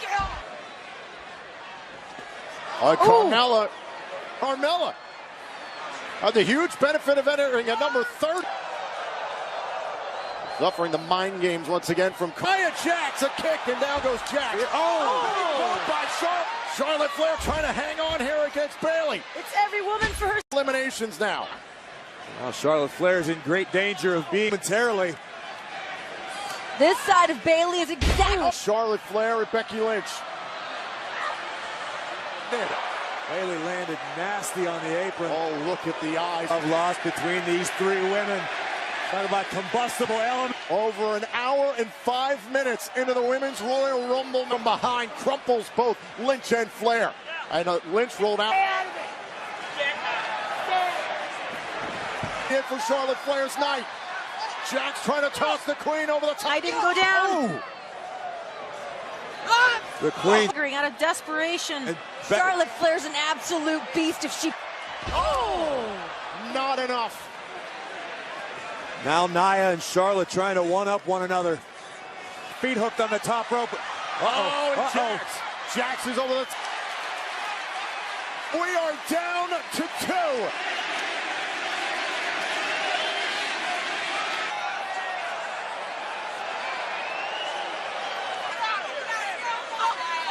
Carmella. Carmella. The huge benefit of entering at number 30. Suffering the mind games once again from Nia Jax. A kick, and down goes Jax. Oh! By Charlotte. Charlotte Flair trying to hang on here against Bayley. It's every woman for her. Eliminations now. Now Charlotte Flair is in great danger of being momentarily. This side of Bayley is exactly. Charlotte Flair and Becky Lynch. Bayley landed nasty on the apron. Oh, look at the eyes. Of loss between these three women. Talk about combustible element. Over an hour and 5 minutes into the Women's Royal Rumble. From behind crumples both Lynch and Flair. And Lynch rolled out. In for Charlotte Flair's night. Jax trying to toss the Queen over the top. I didn't go down. Oh. The Queen. Out of desperation. Charlotte Flair's an absolute beast if she. Oh! Not enough. Now Nia and Charlotte trying to one-up one another. Feet hooked on the top rope. Jax. Jax is over the. We are down to 2.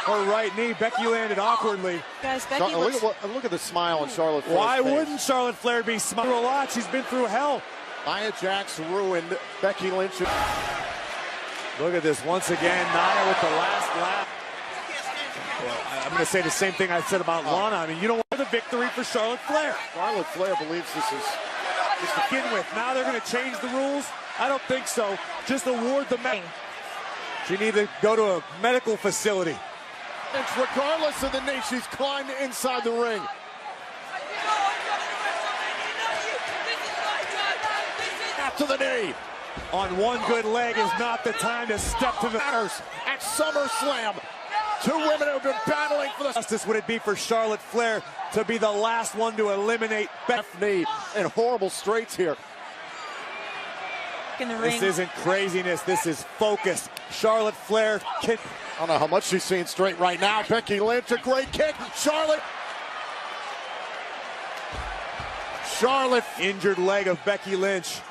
Her right knee, Becky landed awkwardly. Guys, Becky look at the smile on Charlotte Flair's Why face. wouldn't Charlotte Flair be smiling a lot? She's been through hell. Nia Jax ruined Becky Lynch. Look at this once again. Nia with the last lap. Well, I'm going to say the same thing I said about Lana. I mean, you don't want the victory for Charlotte Flair. Charlotte Flair believes this is just to begin with. Now they're going to change the rules? I don't think so. Just award the medal. She needs to go to a medical facility. Regardless of the knee, she's climbed inside the ring. After the knee. On one good leg is not the time to step to the matters at SummerSlam. 2 women have been battling for the justice. Would it be for Charlotte Flair to be the last one to eliminate Bethany in horrible straits here? In the ring. This isn't craziness. This is focus. Charlotte Flair can. I don't know how much she's seeing straight right now. Becky Lynch, a great kick. Charlotte. Injured leg of Becky Lynch.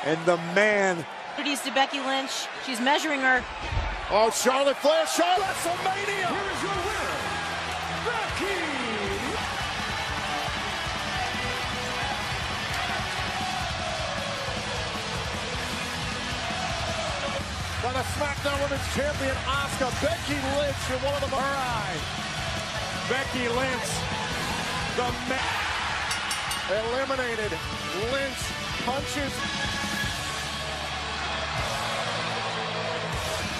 And the man. To Becky Lynch. She's measuring her. Oh, Charlotte Flair. WrestleMania. Here is your winner, Becky. By the SmackDown Women's Champion, Asuka. Becky Lynch in one of them. All right. Becky Lynch. The man. Eliminated. Lynch punches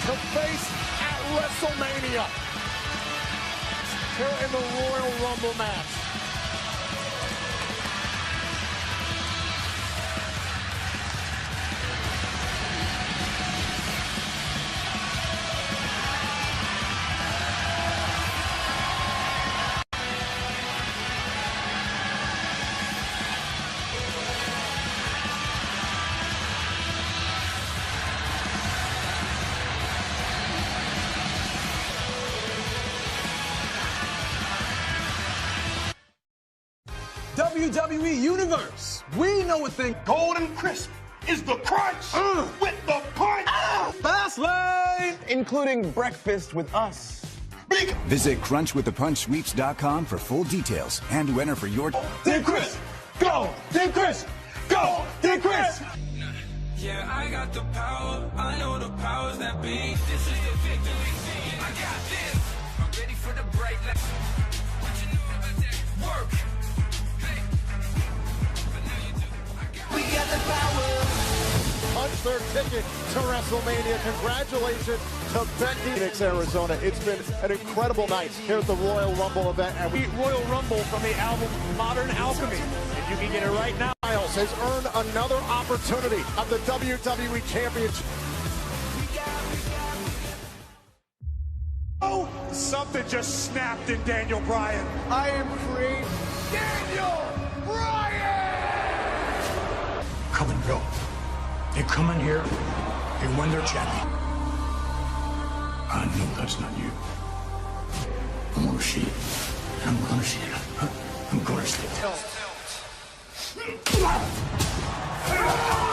to face at WrestleMania. Here in the Royal Rumble match. WWE Universe. We know a thing. Golden crisp is the crunch with the punch. Fast lane, including breakfast with us. Visit crunchwiththepunchsweeps.com for full details and to enter for your Dick Chris, go! Dick Chris, go! Dick Chris! Yeah, I got the power. I know the powers that be. This is the victory scene. I got this. I'm ready for the break. What you know about that? Work. We got the power. Punch their ticket to WrestleMania. Congratulations to Becky. Phoenix, Arizona. It's been an incredible night here at the Royal Rumble event. And we Royal Rumble from the album Modern Alchemy. And you can get it right now. Miles has earned another opportunity of the WWE Championship. Oh, something just snapped in Daniel Bryan. I am free. Daniel Bryan! Come and go. They come in here, they win their champion. I know that's not you. I'm gonna see it. I'm gonna see it. I'm gonna see it.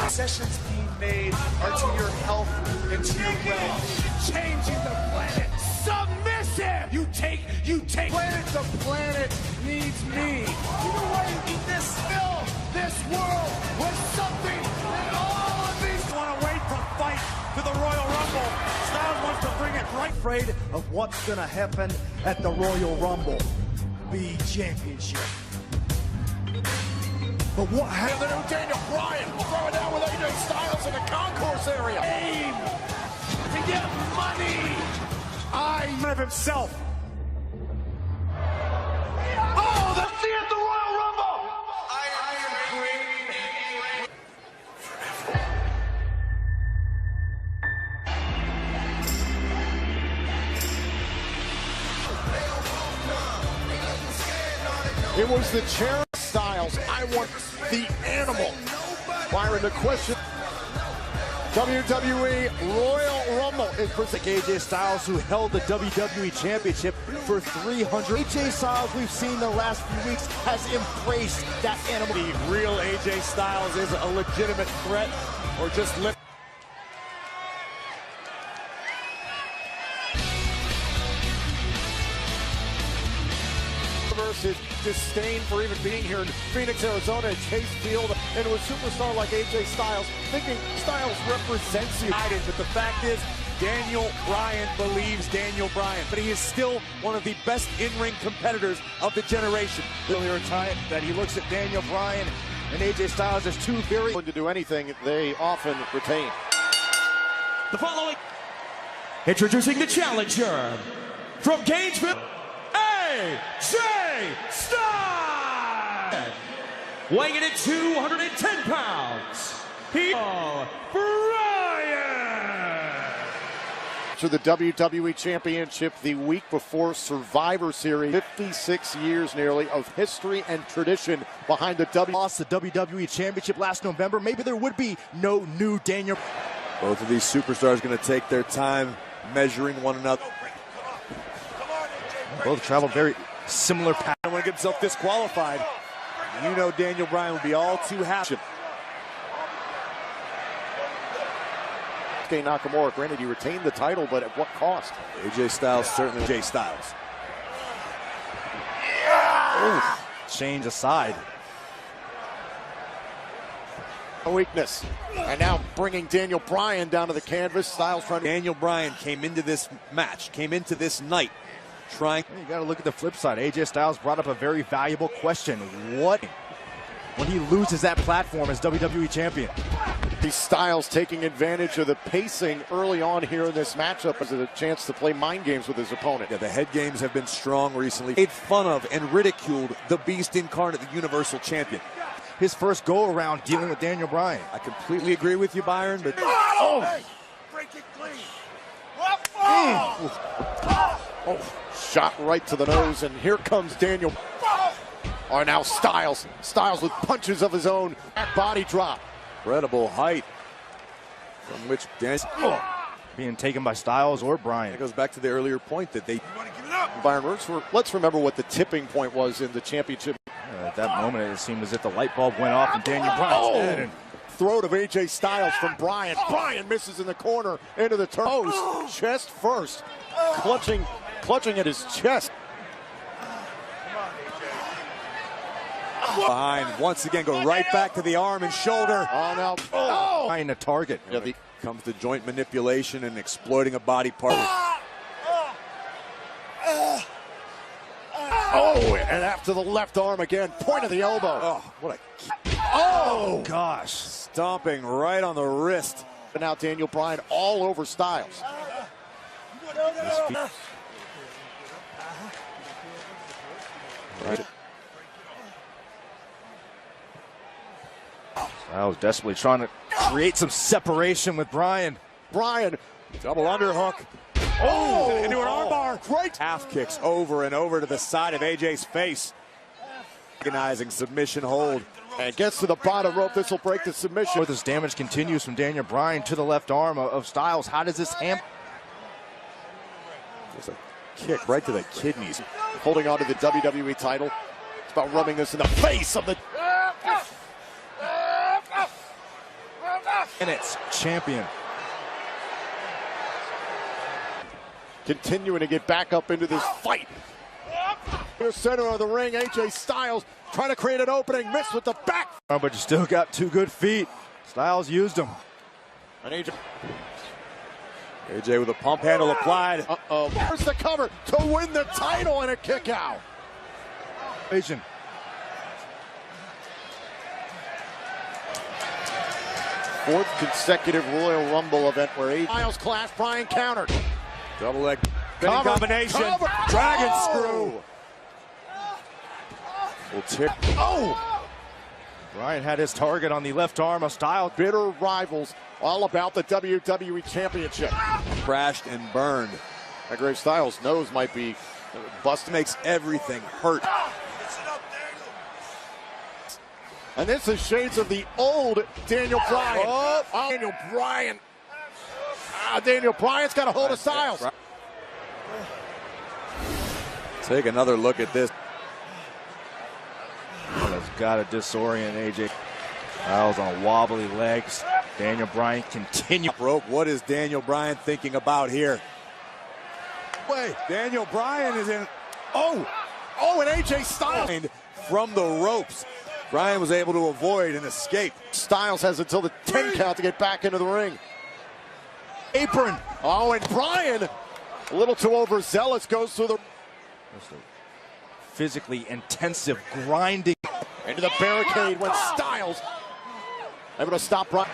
Concessions being made are to your health and to your wealth. Changing the planet. Submissive! You take planet. The planet needs me. You know why you need this? Fill this world with something that all of these want to wait to fight to the Royal Rumble. Styles wants to bring it right. Afraid of what's gonna happen at the Royal Rumble. Be championship. But what happened to Daniel Bryan? Throwing down with AJ Styles in the concourse area. Aim to get money. Of himself. Oh, let's see at the Royal Rumble. It was the chair Styles. I want the animal. Byron, the question. WWE Royal Rumble is for AJ Styles, who held the WWE Championship for 300. AJ Styles, we've seen the last few weeks, has embraced that animal. The real AJ Styles is a legitimate threat, or just lip. His disdain for even being here in Phoenix, Arizona at Chase Field, and with a superstar like AJ Styles, thinking Styles represents you. But the fact is, Daniel Bryan believes Daniel Bryan, but he is still one of the best in-ring competitors of the generation. Earlier time that he looks at Daniel Bryan and AJ Styles as two very willing to do anything they often retain. The following, introducing the challenger from Gainesville, AJ Styles, weighing in at 210 pounds, Bryan. To the WWE Championship the week before Survivor Series. 56 years nearly of history and tradition behind the lost the WWE Championship last November. Maybe there would be no new Daniel. Both of these superstars going to take their time measuring one another. Both traveled very similar paths. And when he gets himself disqualified, you know Daniel Bryan would be all too happy. Nakamura, granted he retained the title, but at what cost? AJ Styles, certainly AJ Styles. Change aside. A weakness. And now bringing Daniel Bryan down to the canvas. Styles trying to... Daniel Bryan came into this match, came into this night, trying. You got to look at the flip side. AJ Styles brought up a very valuable question. What when he loses that platform as WWE Champion? Styles taking advantage of the pacing early on here in this matchup as a chance to play mind games with his opponent. Yeah, the head games have been strong recently. Made fun of and ridiculed the Beast Incarnate, the Universal Champion. His first go-around dealing with Daniel Bryan. I completely agree with you, Byron, but... Break it clean. Shot right to the nose, and here comes Daniel. Oh, now Styles. Styles with punches of his own. Body drop. Incredible height from which Daniel... being taken by Styles or Bryan. It goes back to the earlier point that they... Byron, let's remember what the tipping point was in the championship. At that moment, it seemed as if the light bulb went off in Daniel Bryan's head. And throat of AJ Styles from Bryan. Bryan misses in the corner into the toes. Chest first. Clutching at his chest. Behind, once again, go right back to the arm and shoulder. Oh, now. Trying to target. Yeah, comes the joint manipulation and exploiting a body part. Oh, and after the left arm again, point of the elbow. Oh, what a... Oh, gosh. Stomping right on the wrist. And now Daniel Bryan all over Styles. Right. Styles desperately trying to create some separation with Bryan. Bryan, double underhook. Oh, into an armbar. Great. Half kicks over and over to the side of AJ's face. Agonizing submission hold. And gets to the bottom rope. This will break the submission. But this damage continues from Daniel Bryan to the left arm of Styles. How does this There's a kick right to the kidneys. Holding on to the WWE title. It's about rubbing this in the face of the... Minutes champion. Continuing to get back up into this fight. In the center of the ring, AJ Styles trying to create an opening, missed with the back. Oh, but you still got two good feet. Styles used them. And AJ with a pump handle applied. Uh-oh. There's the cover to win the title and a kick out. Asian. Fourth consecutive Royal Rumble event where AJ Styles clash, Bryan countered. Double leg combination. Dragon screw. Will tip. Oh! Bryan had his target on the left arm of Styles. Bitter rivals, all about the WWE Championship. Crashed and burned. Grave Styles' nose might be busted. Makes everything hurt. And this is shades of the old Daniel Bryan. Daniel Bryan. Daniel Bryan's got a hold of Styles. Take another look at this. Has got to disorient AJ Styles on wobbly legs. Daniel Bryan continue. Rope. What is Daniel Bryan thinking about here? Wait, Daniel Bryan is in. and AJ Styles from the ropes. Bryan was able to avoid and escape. Styles has until the 10 count to get back into the ring. Apron. And Bryan, a little too overzealous, goes through the physically intensive grinding into the barricade when Styles able to stop Bryan.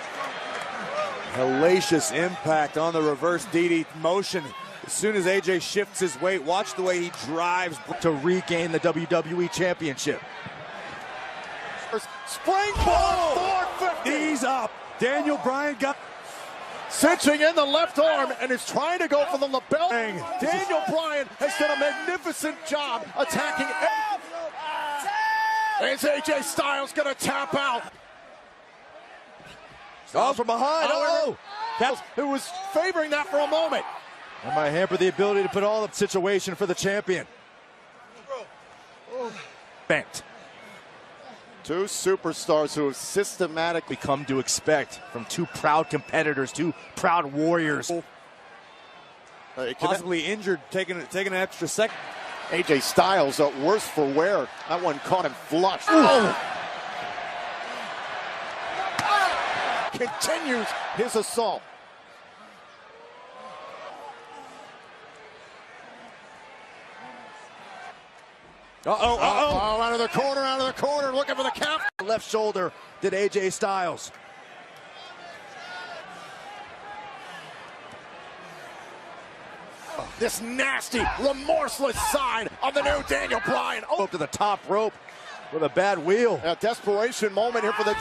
Hellacious impact on the reverse DD motion. As soon as AJ shifts his weight, watch the way he drives to regain the WWE Championship. Springboard 450. Knees up. Daniel Bryan got cinching in the left arm and is trying to go for the lapel. Daniel Bryan has done a magnificent job attacking. Is AJ Styles going to tap out? Styles from behind. Who was favoring that for a moment. That might hamper the ability to put all the situation for the champion. Bent. Two superstars who have systematically come to expect from two proud competitors, two proud warriors. Possibly injured, taking an extra second. AJ Styles, worse for wear. That one caught him flush. Continues his assault. Out of the corner, looking for the count. Left shoulder did AJ Styles. This nasty, remorseless side of the new Daniel Bryan. Up to the top rope with a bad wheel. A desperation moment here for the...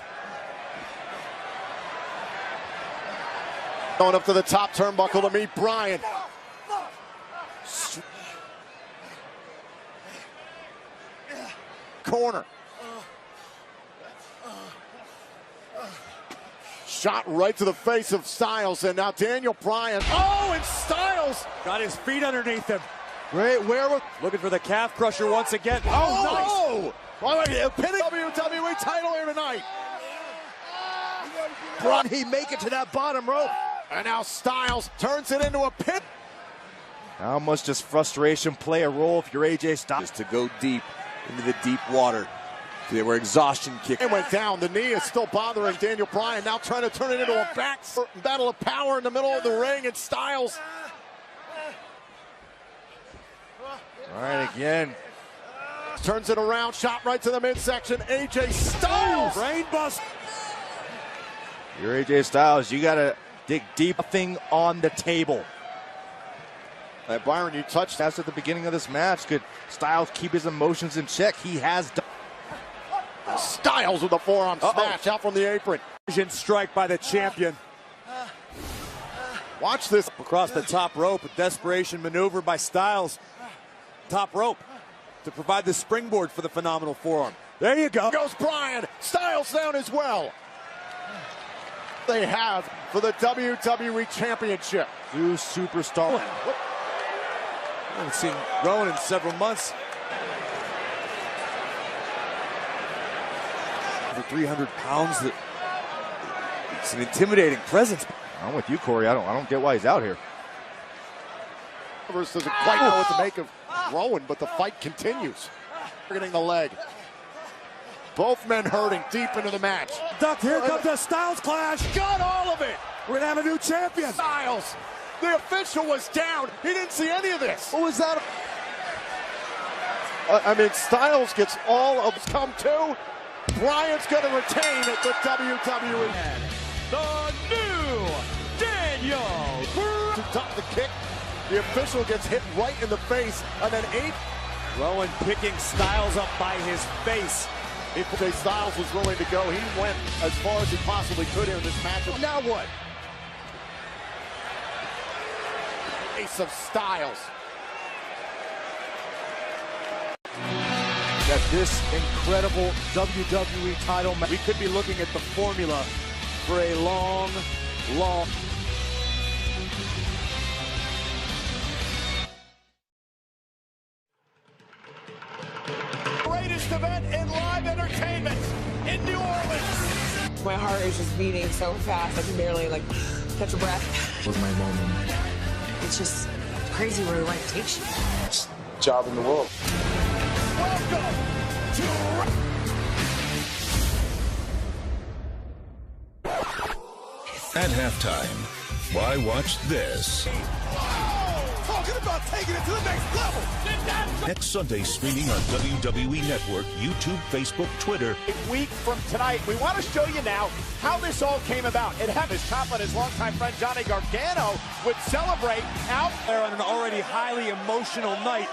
Going up to the top turnbuckle to meet Bryan. Corner. Shot right to the face of Styles, and now Daniel Bryan. And Styles got his feet underneath him. Great wherewithal. Looking for the calf crusher once again. Nice. Pinning WWE title here tonight. Can he make it to that bottom rope? And now Styles turns it into a pin. How much does frustration play a role if you're AJ Styles? To go deep into the deep water. They were exhaustion kick. It went down. The knee is still bothering Daniel Bryan. Now trying to turn it into a back battle of power in the middle of the ring. And Styles. All right, again. Turns it around. Shot right to the midsection. AJ Styles. Brainbuster. You're AJ Styles. You got to dig deep. Nothing on the table. Byron, you touched that at the beginning of this match. Could Styles keep his emotions in check? He has done. Styles with the forearm smash out from the apron. Vision strike by the champion. Watch this. Across the top rope, a desperation maneuver by Styles. Top rope to provide the springboard for the phenomenal forearm. There you go. Goes Bryan. Styles down as well. They have for the WWE Championship. Two superstars. I haven't seen Rowan in several months. Over 300 pounds. That It's an intimidating presence. I'm with you, Corey. I don't get why he's out here. Doesn't quite know what to make of Rowan, but the fight continues. Getting the leg. Both men hurting deep into the match. Duck, here comes the Styles clash. Got all of it. We're going to have a new champion. Styles. The official was down. He didn't see any of this. What was that? I mean, Styles gets all of come to. Bryan's going to retain at the WWE. The new Daniel Bryan. To duck the kick, the official gets hit right in the face, and then Rowan picking Styles up by his face. If AJ Styles was willing to go, he went as far as he possibly could here in this matchup. Now what? Ace of Styles. That this incredible WWE title match. We could be looking at the formula for a long. Greatest event in live entertainment in New Orleans. My heart is just beating so fast I can barely catch a breath. Was my moment. It's just crazy where life takes you. Best job in the world. Welcome to. At halftime, why watch this? Talking about taking it to the next level. Next Sunday, streaming on WWE Network, YouTube, Facebook, Twitter. A week from tonight, we want to show you now how this all came about. It happened. His top and his longtime friend Johnny Gargano would celebrate out there on an already highly emotional night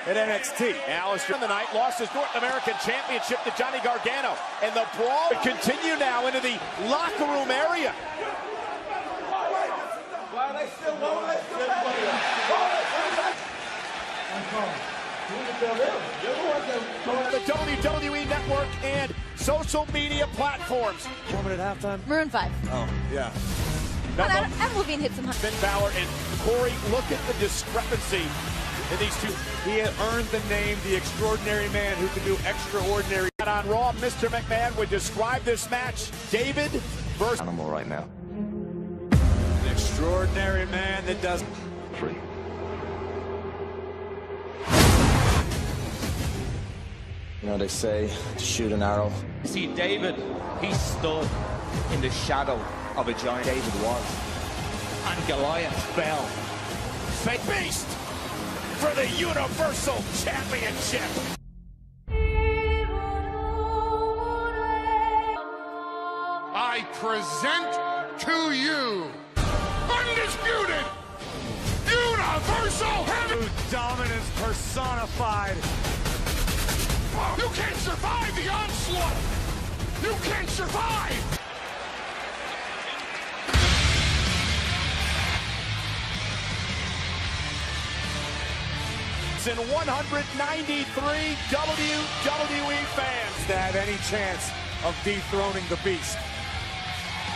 at NXT. Alistair in the night lost his North American Championship to Johnny Gargano, and the brawl would continue now into the locker room area. The WWE Network and social media platforms. Woman at halftime? Maroon 5. Oh, yeah. Adam Levine hit some. Finn Balor and Corey, look at the discrepancy in these two. He had earned the name the extraordinary man who can do extraordinary. On Raw, Mr. McMahon would describe this match. David versus Animal right now. An extraordinary man that does. Free. You know, they say to shoot an arrow. See, David, he stood in the shadow of a giant. David was. And Goliath fell. Fake Beast for the Universal Championship. I present to you undisputed Universal Heavyweight Dominance personified. You can't survive the onslaught! You can't survive! In 193 WWE fans to have any chance of dethroning the Beast.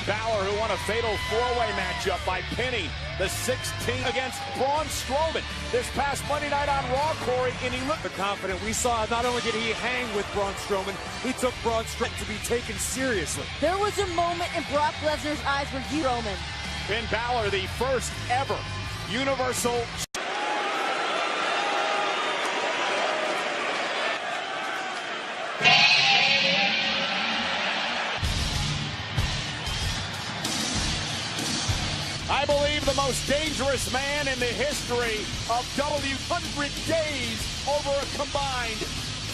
Balor, who won a fatal four-way matchup by pinning the 16th against Braun Strowman this past Monday night on Raw, Corey, and he looked confident. We saw not only did he hang with Braun Strowman, he took Braun Strowman to be taken seriously. There was a moment in Brock Lesnar's eyes where Roman. Finn Balor, the first ever Universal. I believe the most dangerous man in the history of 100 days over a combined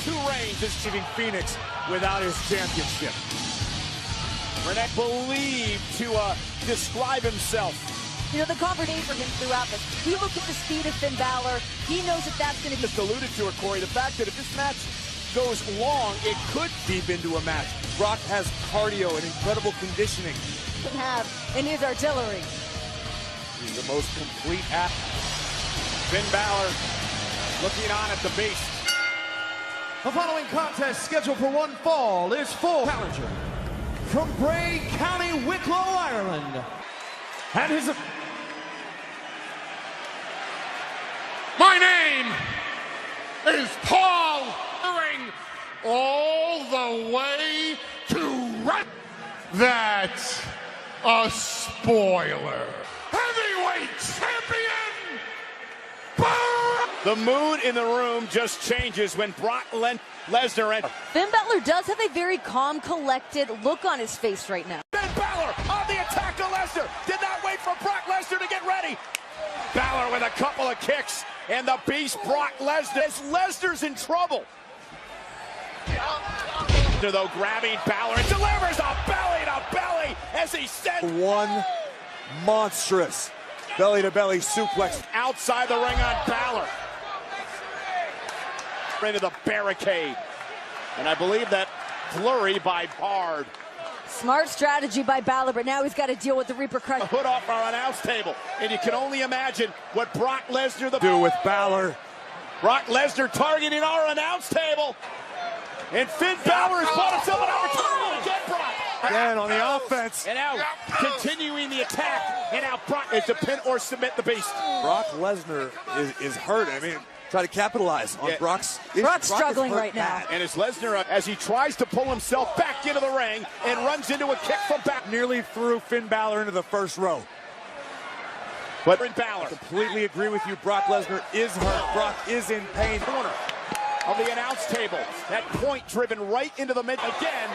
2 reigns is achieving Phoenix without his championship. Renee believed to describe himself. You know, the confidence for him throughout this. He looked at the speed of Finn Balor. He knows that that's going to be. Just alluded to it, Corey. The fact that if this match goes long, it could deep into a match. Brock has cardio and incredible conditioning. Can have in his artillery. He's the most complete athlete. Finn Balor looking on at the Beast. The following contest scheduled for one fall is for challenger from Bray County, Wicklow, Ireland. And his... My name is Paul Ring, all the way to that a spoiler. Heavyweight champion, The mood in the room just changes when Brock Lesnar enters. Finn Balor does have a very calm, collected look on his face right now. Finn Balor on the attack of Lesnar. Did not wait for Brock Lesnar to get ready. Balor with a couple of kicks, and the beast Brock Lesnar. As Lesnar's in trouble. Though grabbing Balor and delivers a belly to belly as he sends one monstrous belly-to-belly suplex outside the ring on Balor. Into the barricade. And I believe that flurry by Bard. Smart strategy by Balor, but now he's got to deal with the repercussions. Hood off our announce table. And you can only imagine what Brock Lesnar do with Balor. Brock Lesnar targeting our announce table. And Finn Balor has bought himself an opportunity to get Brock. Again on the offense. And now continuing the attack. And now Brock is to pin or submit the beast. Brock Lesnar is hurt. I mean, try to capitalize on Brock's struggling right now. And as Lesnar, as he tries to pull himself back into the ring and runs into a kick from back. Nearly threw Finn Balor into the first row. But Balor. I completely agree with you. Brock Lesnar is hurt. Brock is in pain. Corner of the announce table. That point driven right into the mid. Again,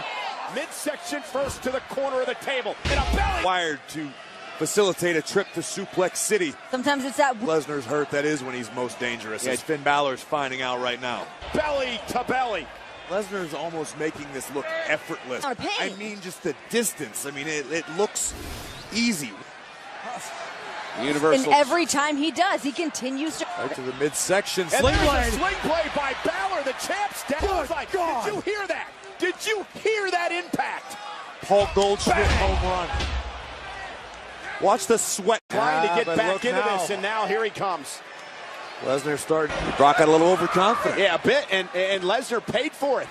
midsection first to the corner of the table. And a belly. Wired to facilitate a trip to Suplex City. Sometimes it's that Lesnar's hurt. That is when he's most dangerous. As Finn Balor's finding out right now. Belly to belly. Lesnar's almost making this look effortless. I mean, just the distance. I mean, it looks easy. Universal. And every time he does, he continues to. Right to the midsection. And there's a sling blade by Balor. The champ's down. God. Did you hear that? Did you hear that impact? Paul Goldschmidt home run. Watch the sweat. Trying to get back into this, and now here he comes. Lesnar started. Brock got a little overconfident. Yeah, a bit, and Lesnar paid for it.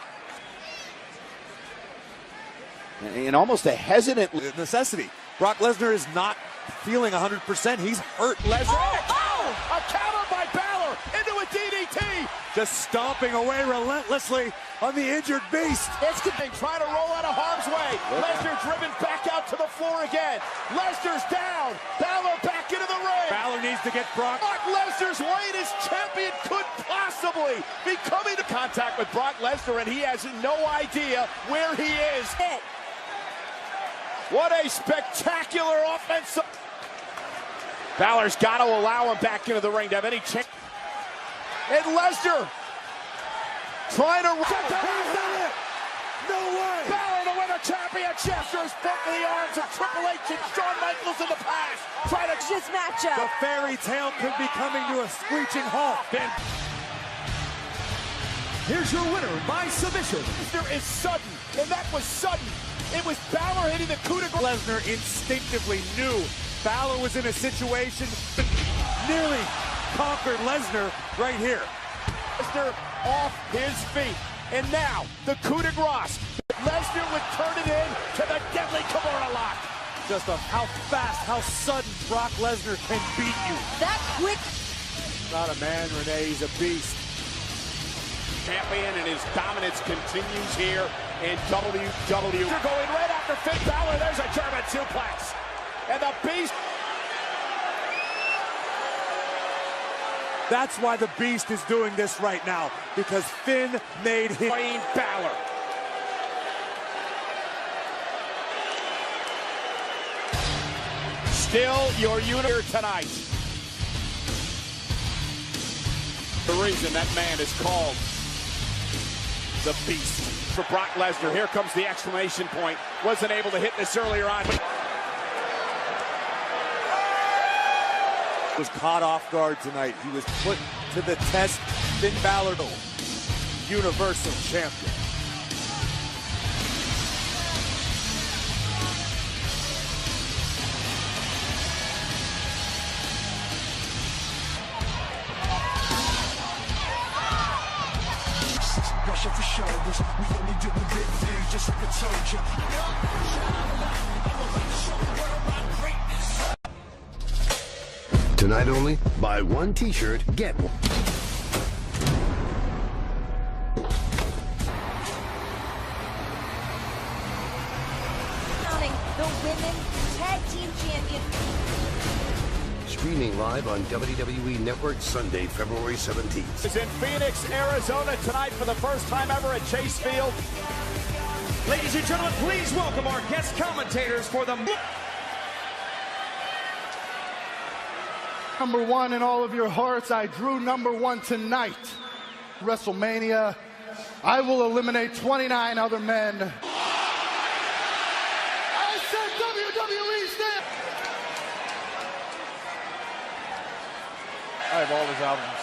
And almost a hesitant necessity. Brock Lesnar is not feeling 100%. He's hurt. Lesnar. A counter by Balor into a DDT. Just stomping away relentlessly on the injured beast. This could be trying to roll out of harm's way. Lesnar driven back out to the floor again. Lesnar's down. Balor back into the ring. Balor needs to get Brock. Brock Lesnar's latest champion could possibly be coming to contact with Brock Lesnar, and he has no idea where he is. What a spectacular offensive. Balor's got to allow him back into the ring to have any chance. And Lesnar trying to... No way! Balor to win a championship after his foot in the arms of Triple H and Shawn Michaels in the past. Trying to... This matchup. The fairy tale could be coming to a screeching halt. Here's your winner by submission. Lesnar is sudden, and that was sudden. It was Balor hitting the coup de grace. Lesnar instinctively knew Balor was in a situation that nearly conquered Lesnar right here. Lesnar off his feet. And now, the coup de grace. Lesnar would turn it in to the deadly Kimura lock. Just how fast, how sudden Brock Lesnar can beat you. That quick. Not a man, Renee. He's a beast. Champion, and his dominance continues here in WWE. They're going right after Finn Balor. There's a German suplex. And the beast. That's why the beast is doing this right now, because Finn made him. Balor. Still your unit tonight. The reason that man is called the Beast. For Brock Lesnar, here comes the exclamation point. Wasn't able to hit this earlier on. Was caught off guard tonight. He was put to the test. Finn Balor, Universal Champion. Rushing for shoulders, we only do the big things, just like I told you. Tonight only, buy one t-shirt, get one. the Women's Tag Team Champion. Streaming live on WWE Network Sunday, February 17th. Is in Phoenix, Arizona tonight for the first time ever at Chase Field. Ladies and gentlemen, please welcome our guest commentators for the number one in all of your hearts. I drew number one tonight. WrestleMania. I will eliminate 29 other men. I said WWE stand. I have all his albums.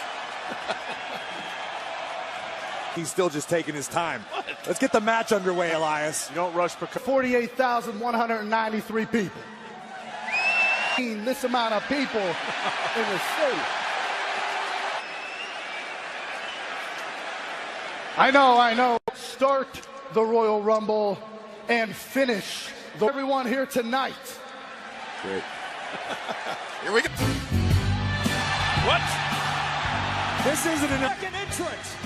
He's still just taking his time. Let's get the match underway, Elias. You don't rush for 48,193 people. This amount of people in the city. I know. Start the Royal Rumble and finish everyone here tonight. Great. Here we go. What? This isn't an second entrant.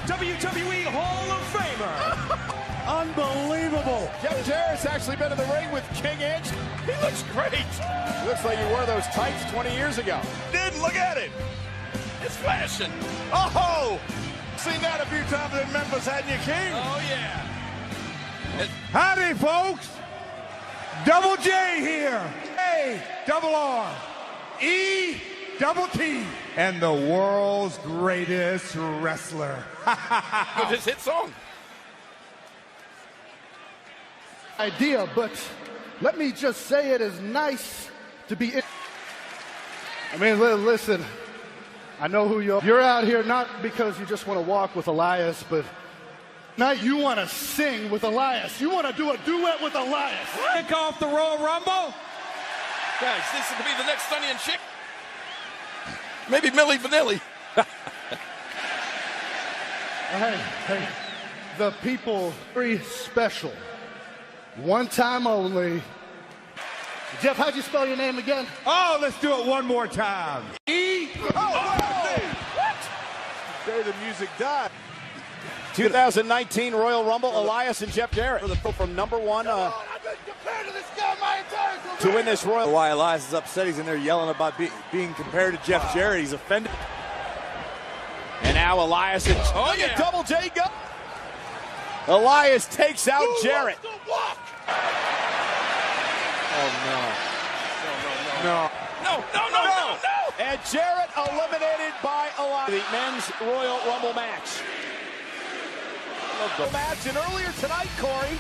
WWE Hall of Famer. Unbelievable. Jeff Jarrett's actually been in the ring with King Edge. He looks great. He looks like he wore those tights 20 years ago. Didn't look at it. It's fashion. Oh! Seen that a few times in Memphis, hadn't you, King? Oh, yeah. Howdy, folks. Double J here. A double R. E double T. And the world's greatest wrestler. With his hit song. Idea, but let me just say it is nice to be. I mean, listen, I know who you are. You're out here not because you just want to walk with Elias, but now you want to sing with Elias. You want to do a duet with Elias. Kick off the Royal Rumble. Guys, this is going to be the next Sonny and Chick. Maybe Milli Vanilli. Hey, the people, very special. One time only. Jeff, how'd you spell your name again? Oh, let's do it one more time. E. What? There the music died. 2019 Royal Rumble, Elias and Jeff Jarrett from number one I've been compared to this guy my entire career. to win this Royal. Why Elias is upset. He's in there yelling about being compared to Jeff Jarrett. He's offended. And now Elias and look at Double J go. Elias takes out Jarrett. Oh, no. And Jarrett eliminated by Elias. The men's Royal Rumble match. The match, and earlier tonight, Corey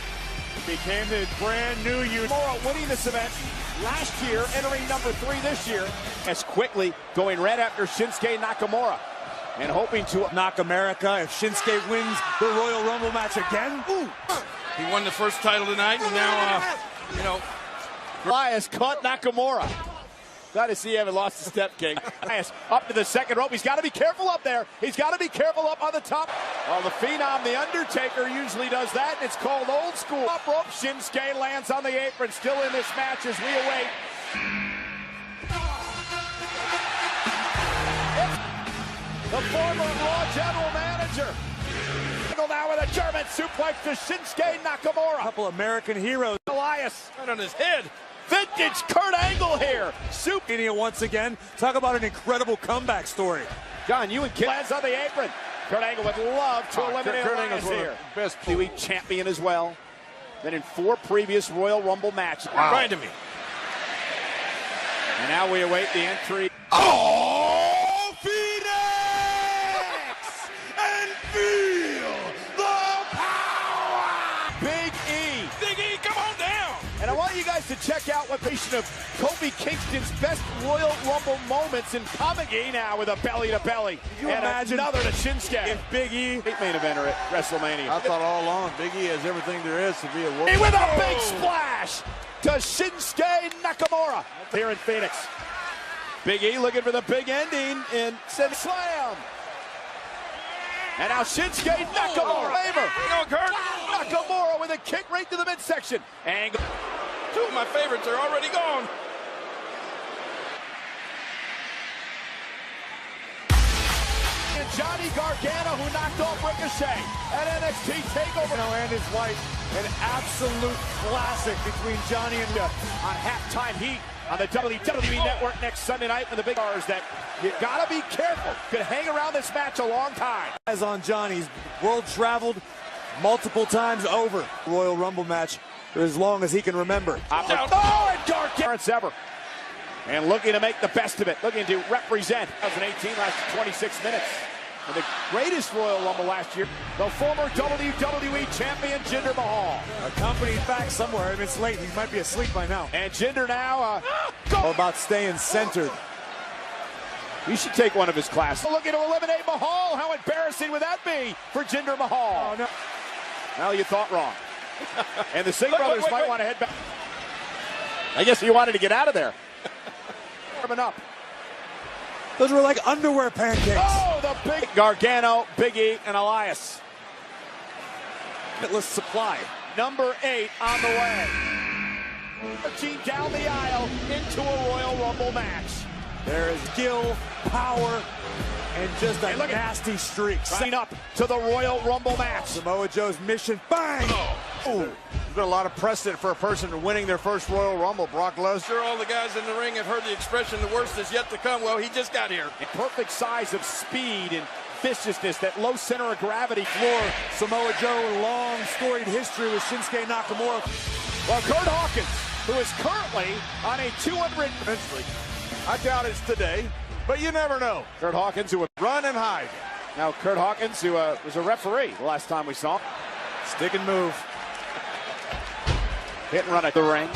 Became the brand new Nakamura winning this event last year, entering number 3 this year. As quickly going right after Shinsuke Nakamura. And hoping to knock America if Shinsuke wins the Royal Rumble match again. Ooh. He won the first title tonight, and now, Elias caught Nakamura. Glad to see you haven't lost a step, King. Elias up to the second rope. He's got to be careful up there. He's got to be careful up on the top. Well, the Phenom, The Undertaker, usually does that. It's called old school. Up rope. Shinsuke lands on the apron. Still in this match as we await. The former Raw general manager. Now with a German suplex to Shinsuke Nakamura. A couple American heroes. Elias right on his head. Vintage Kurt Angle here. Superior once again. Talk about an incredible comeback story. John, you and Kid lands on the apron. Kurt Angle would love to eliminate Elias here. Best WWE champion as well. Been in 4 previous Royal Rumble matches. Wow. Right to me. And now we await the entry. Oh, Phoenix! And feel the power! Big E. Big E, come on down! And I want you guys to check out what patient of Kofi Kingston's best Royal Rumble moments in Comic E now with a belly-to-belly. Can you and imagine another to Shinsuke. If Big E... Main eventer at WrestleMania. I thought all along Big E has everything there is to be a world. With a big splash to Shinsuke Nakamura here in Phoenix. Big E looking for the big ending and said slam. And now Shinsuke Nakamura. Nakamura with a kick right to the midsection. Angle. 2 of my favorites are already gone. And Johnny Gargano, who knocked off Ricochet at NXT TakeOver. And his wife, an absolute classic between Johnny and on Halftime Heat on the WWE Network next Sunday night with the big stars that you gotta be careful. Could hang around this match a long time. As on Johnny's world traveled multiple times over. Royal Rumble match for as long as he can remember. And Gargano ever. And looking to make the best of it. Looking to represent. 2018 lasted 26 minutes. And the greatest Royal Rumble last year, the former WWE Champion Jinder Mahal. Accompanied back somewhere. I mean, it's late. He might be asleep by now. And Jinder now all about staying centered. You should take one of his classes. Looking to eliminate Mahal. How embarrassing would that be for Jinder Mahal? Oh, no. Well, you thought wrong. And the Singh brothers might want to head back. I guess he wanted to get out of there. Up. Those were like underwear pancakes. Oh, the big Gargano, Big E, and Elias. Limitless supply. Number 8 on the way. 13 down the aisle into a Royal Rumble match. There is skill, power, and just a nasty streak. Sign up to the Royal Rumble match. Samoa Joe's mission, bang! There's been a lot of precedent for a person winning their first Royal Rumble. Brock Lesnar, all the guys in the ring have heard the expression, the worst is yet to come. Well, he just got here. A perfect size of speed and viciousness, that low center of gravity floor. Samoa Joe, long storied history with Shinsuke Nakamura. Well, Kurt Hawkins, who is currently on a 200. I doubt it's today, but you never know. Kurt Hawkins, who would run and hide. Now, Kurt Hawkins, who was a referee the last time we saw him. Stick and move. Hit and run at the ring.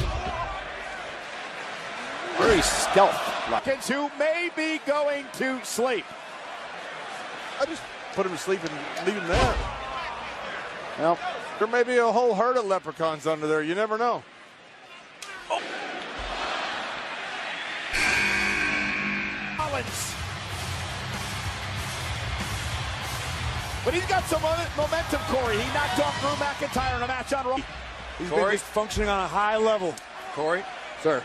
Very stealth. Hawkins, who may be going to sleep. I just put him to sleep and leave him there. Well, there may be a whole herd of leprechauns under there. You never know. Oh. Collins. But he's got some momentum, Corey. He knocked off Drew McIntyre in a match on Raw. He's been just functioning on a high level. Corey? Sir.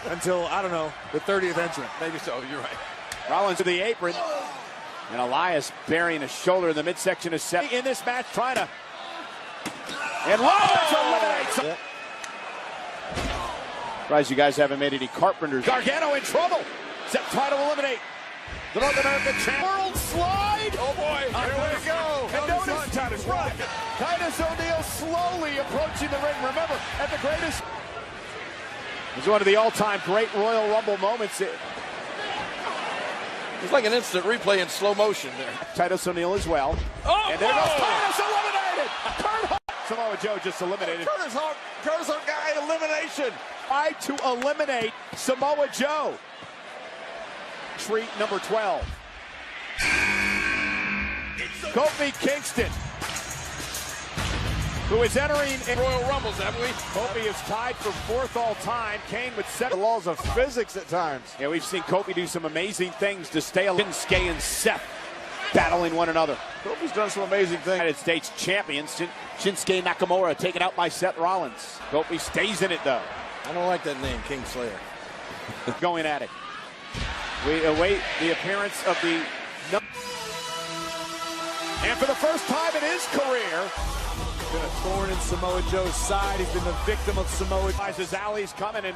Until, I don't know, the 30th entrant. Maybe so, you're right. Rollins to the apron. And Elias burying a shoulder in the midsection of Seth. In this match, trying to... And Rollins eliminates him. Surprised you guys haven't made any Carpenters. Gargano in trouble. Seth trying to eliminate the North American champ. World slide. Oh boy, here we go. And notice Titus right. Titus O'Neil slowly approaching the ring. Remember, at the greatest. It's one of the all-time great Royal Rumble moments. It's like an instant replay in slow motion there. Titus O'Neil as well. Oh, and there goes Titus eliminated. Kurt Hawk. Samoa Joe just eliminated. Curtis Hawk guy elimination. Tried to eliminate Samoa Joe. Treat number 12. Kofi Kingston, who is entering in Royal Rumbles, haven't we? Kofi is tied for 4th all time. Kane with 7. The laws of physics at times. Yeah, we've seen Kofi do some amazing things to stay alive. Shinsuke and Seth battling one another. Kofi's done some amazing things. United States champion Shinsuke Nakamura taken out by Seth Rollins. Kofi stays in it though. I don't like that name, Kingslayer. Going at it. We await the appearance of the... And for the first time in his career, been a thorn in Samoa Joe's side. He's been the victim of Samoa. As Ali's coming, and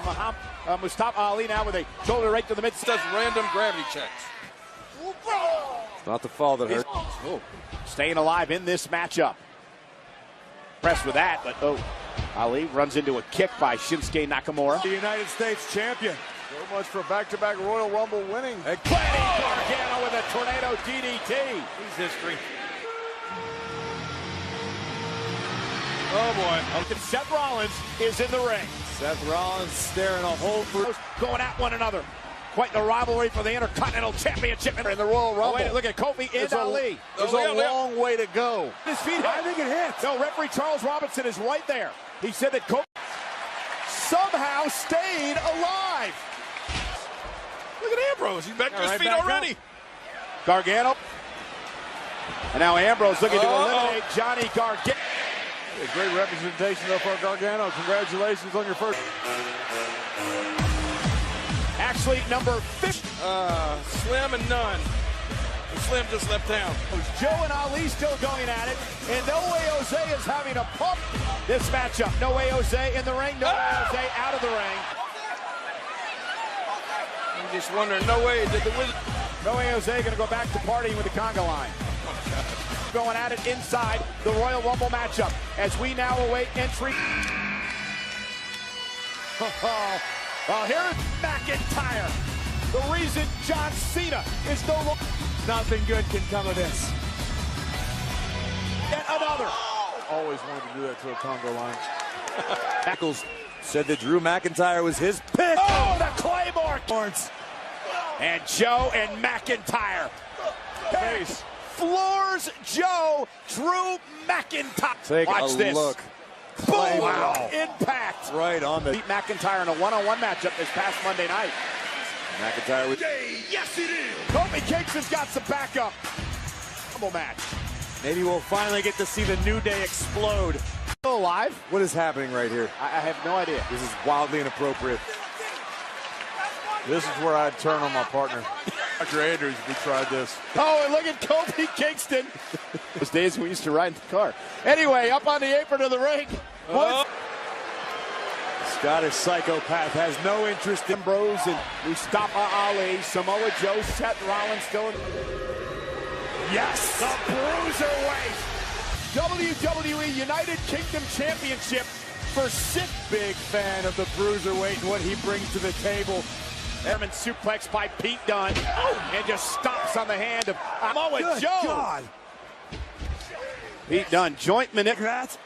Mustafa Ali now with a shoulder right to the midsection. Does random gravity checks. It's not the fall that hurt. Staying alive in this matchup. Impressed with that, but Ali runs into a kick by Shinsuke Nakamura. The United States champion. So much for back-to-back Royal Rumble winning. Gargano with a tornado DDT. He's history. Oh boy. Seth Rollins is in the ring. Seth Rollins staring a hole through. Going at one another. Quite the rivalry for the Intercontinental Championship in the Royal Rumble. Wait, look at Kofi and Ali. There's a long way to go. His feet, I think it hits. No, referee Charles Robinson is right there. He said that Kofi somehow stayed alive. Look at Ambrose. He's back to his feet already. Gargano. And now Ambrose looking to eliminate Johnny Gargano. A great representation though for Gargano. Congratulations on your first. Actually, number 50. Slim and none. Slim just left town. Joe and Ali still going at it, and No Way Jose is having to pump this matchup. No Way Jose in the ring, No Way Jose out of the ring. I'm just wondering, no way did the Wizard. No Way Jose going to go back to partying with the conga line. Going at it inside the Royal Rumble matchup as we now await entry. Well, here's McIntyre. The reason John Cena is no longer. Nothing good can come of this. Yet another. Always wanted to do that to a Congo line. Eccles said that Drew McIntyre was his pick. Oh, the Claymore. And Joe and McIntyre. Face. Floors Joe, Drew McIntyre. Take Watch a this. Look. Boom! Wow. Impact. Right on the. Beat McIntyre in a one-on-one matchup this past Monday night. McIntyre with. Yes, it is. Kofi Kingston's got some backup. Humble match. Maybe we'll finally get to see the New Day explode. Still alive? What is happening right here? I have no idea. This is wildly inappropriate. This is where I'd turn on my partner. Dr. Andrews, we tried this. Oh, and look at Kofi Kingston. Those days we used to ride in the car. Anyway, up on the apron of the ring. Scottish psychopath has no interest in Ambrose and Mustafa Ali, Samoa Joe, Seth Rollins still in. Yes, the Bruiserweight WWE United Kingdom Championship for Sid. Big fan of the Bruiserweight and what he brings to the table. German suplex by Pete Dunne, and just stops on the hand of Samoa Joe. God. Pete Dunne, joint manipulation.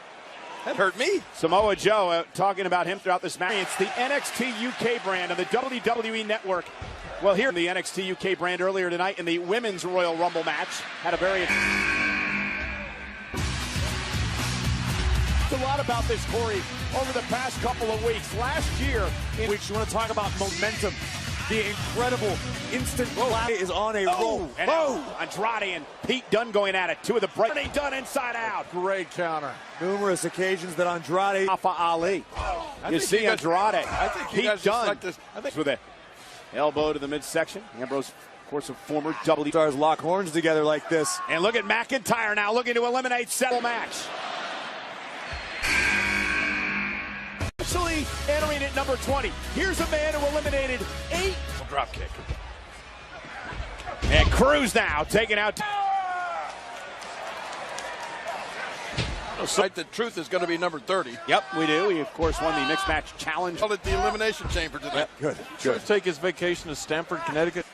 That hurt me. Samoa Joe talking about him throughout this match. It's the NXT UK brand on the WWE Network. Well, here in the NXT UK brand earlier tonight in the Women's Royal Rumble match. Had a very... a lot about this, Corey, over the past couple of weeks. Last year, you want to talk about momentum. The incredible instant clap is on a roll. And Andrade and Pete Dunne going at it. Two of the bright Dunne inside out. Great counter. Numerous occasions that Andrade. Alpha Ali. You see Andrade. I think Pete Dunne like this. With an elbow to the midsection. Ambrose, of course, a former W. Stars lock horns together like this. And look at McIntyre now looking to eliminate Seth match. Actually entering at number 20. Here's a man who eliminated 8. Drop kick. And Cruz now taking out. So the truth is going to be number 30. Yep, we do. We, of course, won the mixed match challenge. Call it the Elimination Chamber today. Good. Should take his vacation to Stamford, Connecticut.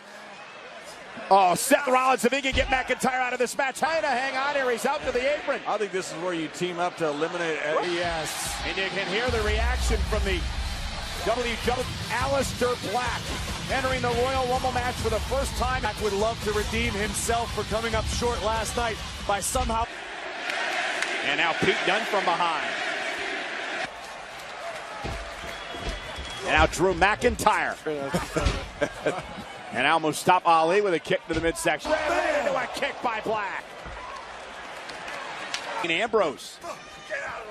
Oh, Seth Rollins, if he can get McIntyre out of this match, trying to hang on here. He's out to the apron. I think this is where you team up to eliminate Eddie. Yes. And you can hear the reaction from the WWE. Aleister Black entering the Royal Rumble match for the first time. Black would love to redeem himself for coming up short last night by somehow. And now Pete Dunne from behind. And now Drew McIntyre. And now Mustafa Ali with a kick to the midsection. Ran into a kick by Black. And Ambrose.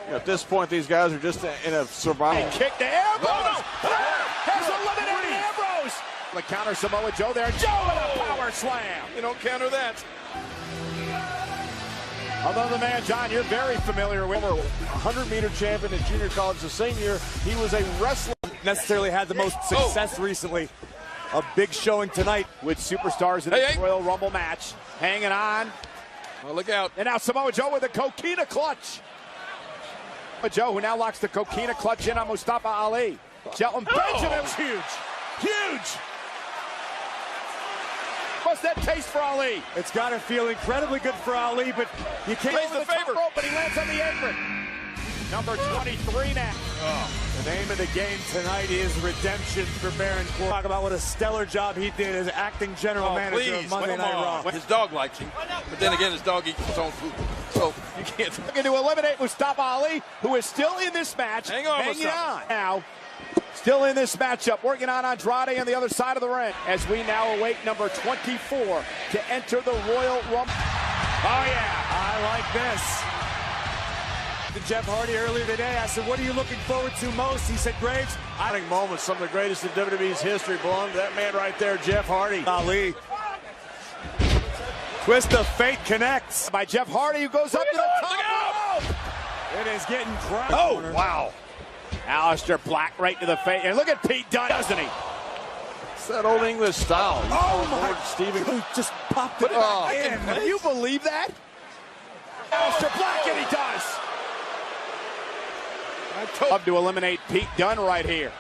At this point, these guys are just in a survival. Kick to Ambrose. Has eliminated Ambrose. The counter Samoa Joe there. Joe with a power slam. You don't counter that. Although the man, John, you're very familiar with. 100-meter champion in junior college. The same year, he was a wrestler. Necessarily had the most success recently. A big showing tonight with superstars in this Royal Rumble match. Hanging on. Oh, look out. And now Samoa Joe with the Coquina clutch. Joe, who now locks the Coquina clutch in on Mustafa Ali. Shelton Benjamin's huge. Huge. What's that taste for Ali? It's got to feel incredibly good for Ali, but you can't. Plays the favor. Rope, but he lands on the apron. Number 23 now. The name of the game tonight is redemption for Baron Corbin. Talk about what a stellar job he did as acting general manager of Monday Night Raw. His dog likes him, but then again, his dog eats his own food. So you can't. Looking to eliminate Mustafa Ali, who is still in this match. Hang on, hanging Mustafa. on. Now, still in this matchup, working on Andrade on the other side of the ring. As we now await number 24 to enter the Royal Rumble. Oh, yeah. I like this. To Jeff Hardy earlier today, I said, what are you looking forward to most? He said, Graves. I think moments, some of the greatest in WWE's history belong to that man right there, Jeff Hardy. Ali. Twist of fate connects. By Jeff Hardy, who goes up to the top rope. It is getting dropped. Oh, wow. Aleister Black right to the face. And look at Pete Dunne, doesn't he? It's that old English style. Stephen just popped it back in. Can you believe that? Aleister Black, and he does. Love to eliminate Pete Dunne right here.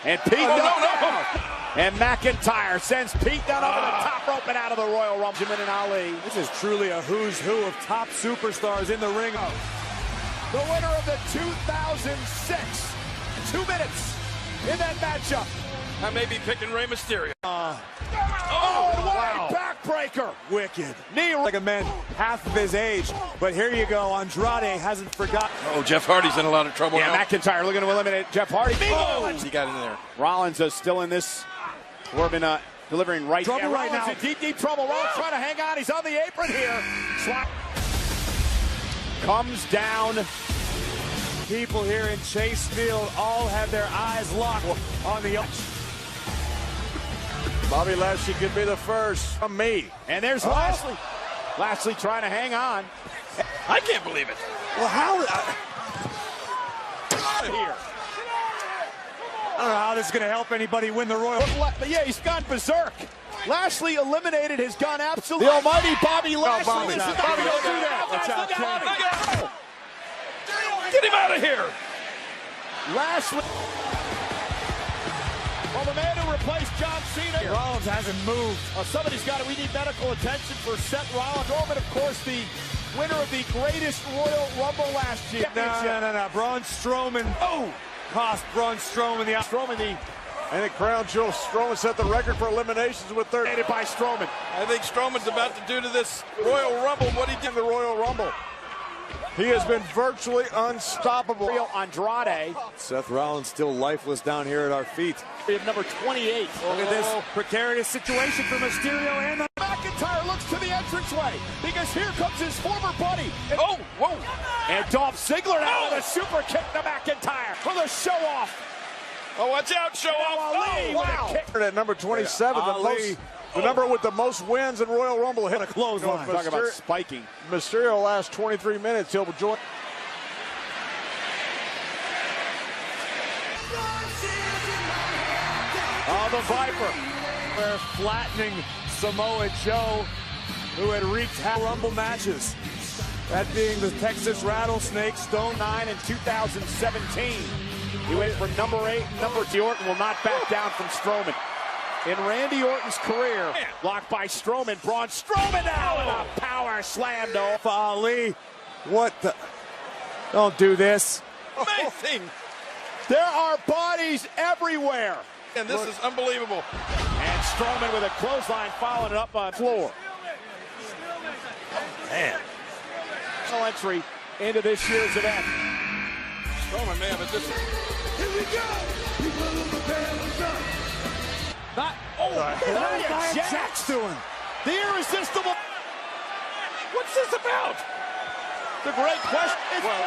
And Pete Dunne. And McIntyre sends Pete Dunne over the top rope and out of the Royal Rumble. Benjamin and Ali. This is truly a who's who of top superstars in the ring. The winner of the 2006. 2 minutes in that matchup. I may be picking Rey Mysterio. And what a backbreaker. Wicked. Knee like a man half of his age. But here you go. Andrade hasn't forgotten. Oh, Jeff Hardy's in a lot of trouble now. McIntyre looking to eliminate Jeff Hardy. He got in there. Rollins is still in this. Corbin delivering right trouble right now. In deep trouble. Rollins trying to hang on. He's on the apron here. Swap. Comes down. People here in Chase Field all have their eyes locked on the Bobby Lashley could be the first from me. And there's Lashley. Lashley trying to hang on. I can't believe it. Well, how? Here. I don't know how this is going to help anybody win the Royal. But yeah, he's gone berserk. Lashley eliminated, has gone absolutely. The almighty Bobby Lashley. Bobby, Bobby, don't do that. Watch out, Bobby. Get him out of here. Lashley. Well, the man who replaced John Cena. Rollins hasn't moved. Somebody's got it. We need medical attention for Seth Rollins. Roman, of course, the winner of the greatest Royal Rumble last year. No. Braun Strowman. Cost Braun Strowman the And the crown jewel, Strowman set the record for eliminations with 30. Eliminated by Strowman. I think Strowman's about to do to this Royal Rumble what he did in the Royal Rumble. He has been virtually unstoppable. Andrade. Seth Rollins still lifeless down here at our feet. We have number 28. Look at this precarious situation for Mysterio and the... McIntyre looks to the entranceway because here comes his former buddy. And whoa. And Dolph Ziggler now with a super kick to McIntyre for the show-off. Oh, watch out, show-off. Wow. At number 27, the number with the most wins in Royal Rumble hit a clothesline. Talk about spiking. Mysterio last 23 minutes. He'll join. The Viper. They're flattening Samoa Joe, who had wreaked Rumble matches. That being the Texas Rattlesnake, Stone 9 in 2017. He went from number 8 and number 2. Orton will not back down from Strowman. In Randy Orton's career, blocked by Strowman. Braun Strowman now and a power slam to Ali. What the? Don't do this. Amazing. There are bodies everywhere. And this is unbelievable. And Strowman with a clothesline following it up on the floor. Man. Entry into this year's event. Strowman, man, but this is... Here we go. People will prepare themselves. Nia Jax doing the irresistible. What's this about? The great question. It's down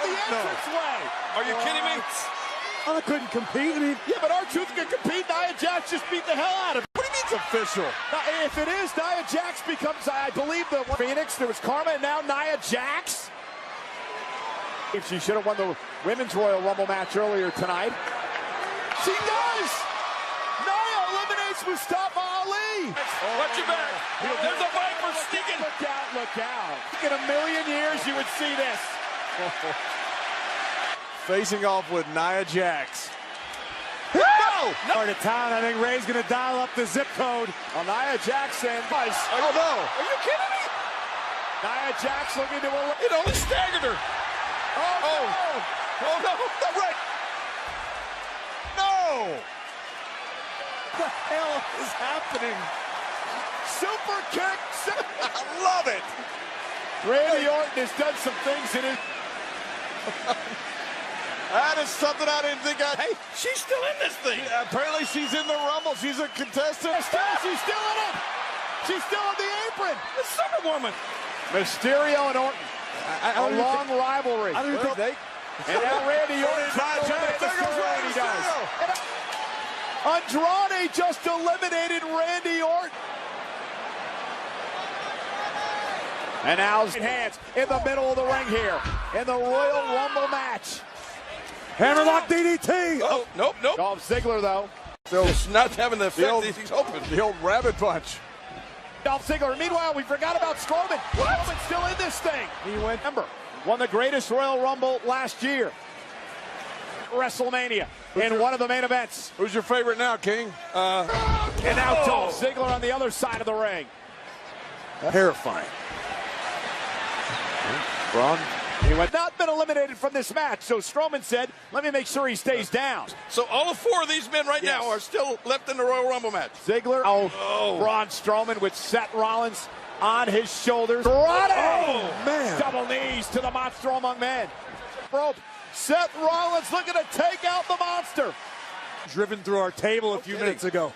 the entranceway. Are you kidding me? I couldn't compete. Yeah, but R-Truth can compete. Nia Jax just beat the hell out of him. What do you mean it's official? If it is, Nia Jax becomes, I believe, the Phoenix. There was Karma, and now Nia Jax. If she should have won the Women's Royal Rumble match earlier tonight. She does! Nia eliminates Mustafa Ali. Watch your back. There's a Viper sneaking. Look out, look out. In a million years, you would see this. Facing off with Nia Jax. No! Part of town, I think Ray's going to dial up the zip code. Nia Jax and... Oh, no. Are you kidding me? Nia Jax looking to... It only staggered her. Oh, no. Right. No. What the hell is happening? Super kick. I love it. Randy Orton has done some things in his... That is something I didn't think Hey, she's still in this thing. Yeah, apparently she's in the Rumble. She's a contestant. She's still in it. She's still on the apron. The Superwoman. Mysterio and Orton. A long rivalry. I don't think they... And now Randy Orton tries to eliminate Mysterio, and he does. Andrade just eliminated Randy Orton. And now hands in the middle of the ring here in the Royal Rumble match. Hammerlock DDT. Oh, nope. Dolph Ziggler, though. It's not having the effect that he's hoping. The old rabbit punch. Dolph Ziggler. Meanwhile, we forgot about Strowman. Strowman's still in this thing. He won the greatest Royal Rumble last year. WrestleMania in one of the main events. Who's your favorite now, King? And now Dolph Ziggler on the other side of the ring. Terrifying. Braun. He had not been eliminated from this match, so Strowman said, let me make sure he stays down. So all of 4 of these men right now are still left in the Royal Rumble match. Ziggler, Braun Strowman with Seth Rollins on his shoulders. Oh, man. Double knees to the monster among men. Rope. Seth Rollins looking to take out the monster. Driven through our table a few minutes ago.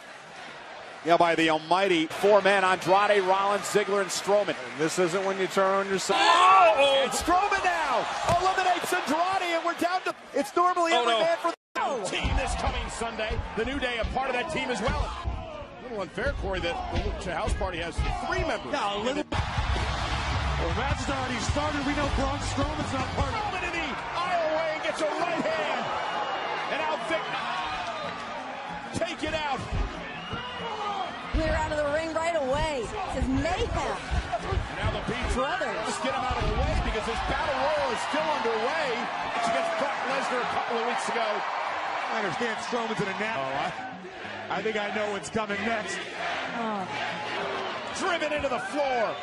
Yeah, by the almighty 4 men, Andrade, Rollins, Ziggler, and Strowman. And this isn't when you turn on your side. Oh! And Strowman now eliminates Andrade, and we're down to, it's normally every man for the team this coming Sunday. The New Day, a part of that team as well. A little unfair, Corey, that the Lucha House Party has 3 members. Yeah, a little. Well, match already started. We know Braun Strowman's not part of it. Strowman in the aisle way gets a right hand. And now Vic, take it out. Clear out of the ring right away. This is mayhem. Now the Beach Brothers. Just get him out of the way because this battle royal is still underway. It's against Brock Lesnar a couple of weeks ago. I understand Strowman's in a nap. I think I know what's coming next. Driven into the floor.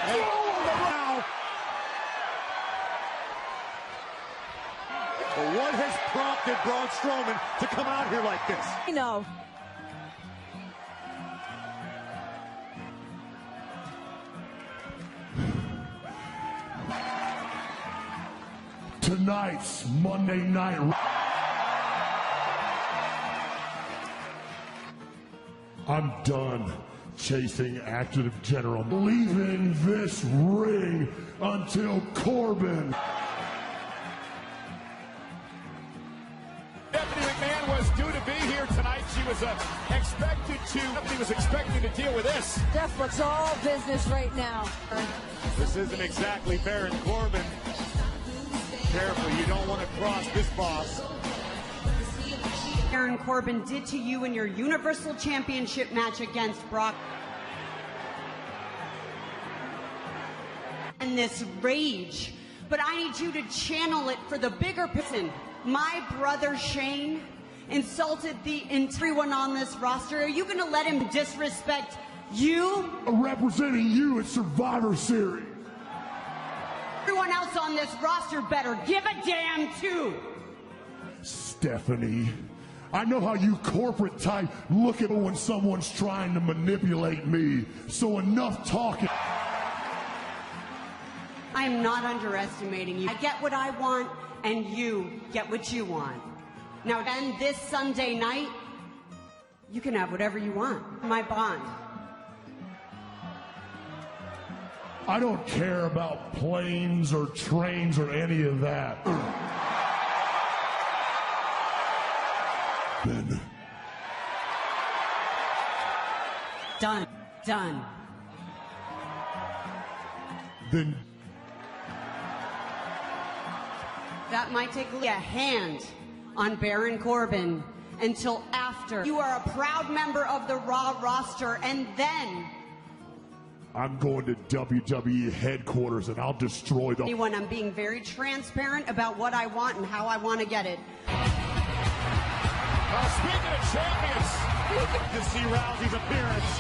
Now. Well, what has prompted Braun Strowman to come out here like this? I know. Tonight's Monday Night. I'm done chasing active general. Leaving this ring until Corbin. Stephanie McMahon was due to be here tonight. She was expecting to deal with this. Steph looks all business right now. This isn't exactly Baron Corbin. Careful, you don't want to cross this boss. Baron Corbin did to you in your Universal Championship match against Brock. And this rage. But I need you to channel it for the bigger person. My brother Shane insulted everyone on this roster. Are you going to let him disrespect you? Representing you at Survivor Series. Everyone else on this roster better give a damn too. Stephanie, I know how you corporate type look at when someone's trying to manipulate me. So enough talking. I'm not underestimating you. I get what I want, and you get what you want. Now, then this Sunday night, you can have whatever you want. My bond. I don't care about planes or trains or any of that. Ben. Done. Then. That might take a hand on Baron Corbin until after you are a proud member of the Raw roster, and then I'm going to WWE headquarters and I'll destroy them. Anyone, I'm being very transparent about what I want and how I want to get it. Speaking of champions, to see Rousey's appearance.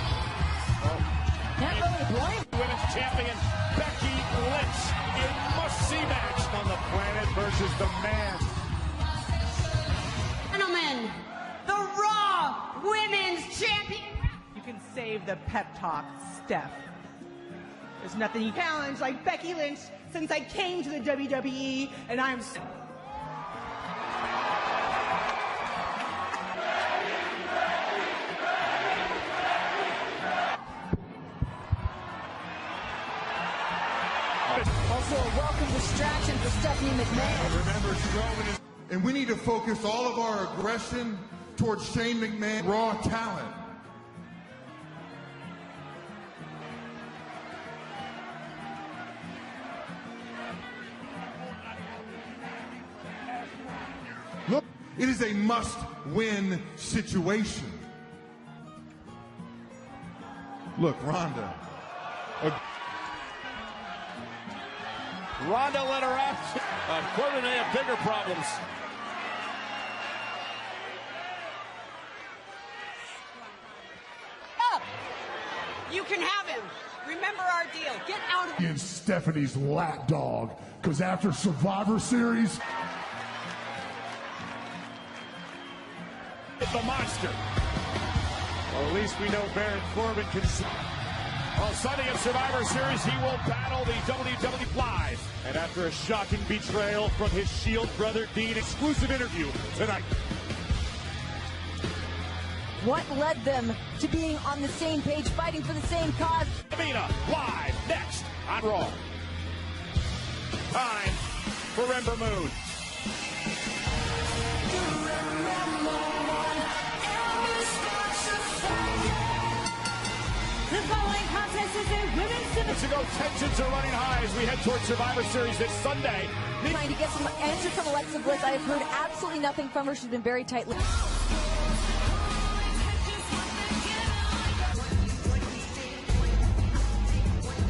Can't really blame Women's champion Becky Lynch in must-see match on the planet versus the man. Gentlemen, the Raw Women's Champion. You can save the pep talk, Steph. There's nothing you challenge like Becky Lynch since I came to the WWE, and I'm so also a welcome distraction for Stephanie McMahon. Remember, Strowman is, and we need to focus all of our aggression towards Shane McMahon, raw talent. Look, it is a must-win situation. Look, Ronda. Ronda let her out. Corbin may have bigger problems. Up! You can have him. Remember our deal. Get out of In Stephanie's lapdog, because after Survivor Series, the monster. Well, at least we know Baron Corbin can. On Sunday in Survivor Series, he will battle the WWE Live. And after a shocking betrayal from his Shield brother Dean, exclusive interview tonight. What led them to being on the same page, fighting for the same cause? Tamina live next on Raw. Time for Ember Moon. The following contest is a women's Minutes ago, tensions are running high as we head towards Survivor Series this Sunday. Trying to get some answer from Alexa Bliss. I have heard absolutely nothing from her. She's been very tightly.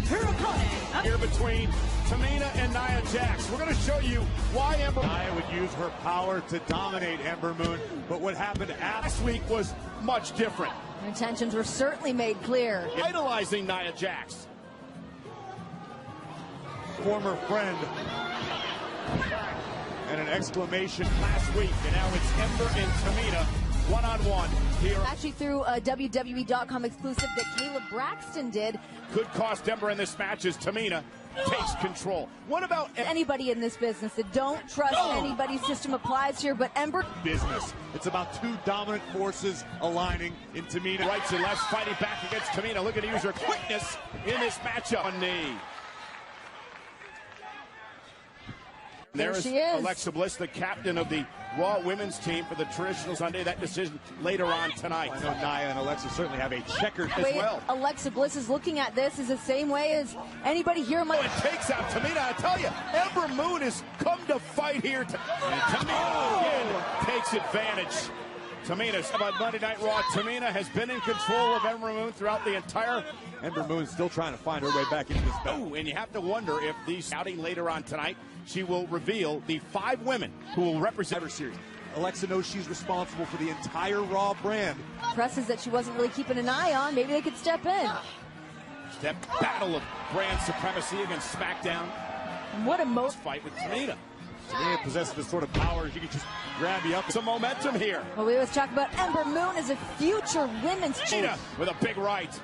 her opponent. Here between Tamina and Nia Jax. We're going to show you why Ember Nia would use her power to dominate Ember Moon, but what happened last week was much different. Her intentions were certainly made clear. Idolizing Nia Jax. Former friend. And an exclamation last week, and now it's Ember and Tamina one-on-one here. Actually through a WWE.com exclusive that Kayla Braxton did. Could cost Ember in this match as Tamina takes control. What about anybody in this business that don't trust anybody's system applies here, but Ember business. It's about two dominant forces aligning in Tamina. Rights and lefts fighting back against Tamina. Looking to use her quickness in this matchup. On knee. There she is. Alexa Bliss, the captain of the Raw women's team for the traditional Sunday. That decision later on tonight. I know Nia and Alexa certainly have a checkered as well. Alexa Bliss is looking at this as the same way as anybody here might. It takes out Tamina. I tell you, Ember Moon has come to fight here. And Tamina again takes advantage. Tamina, about Monday Night Raw, Tamina has been in control of Ember Moon throughout the entire. Ember Moon still trying to find her way back into this battle. And you have to wonder if these outing later on tonight, she will reveal the 5 women who will represent her series. Alexa knows she's responsible for the entire Raw brand. Presses that she wasn't really keeping an eye on. Maybe they could step in. Step battle of brand supremacy against SmackDown. What a most fight with Tamina. Tamina possesses this sort of power. She can just grab you up. Some momentum here. Well, we always talk about Ember Moon as a future women's Tamina with a big right.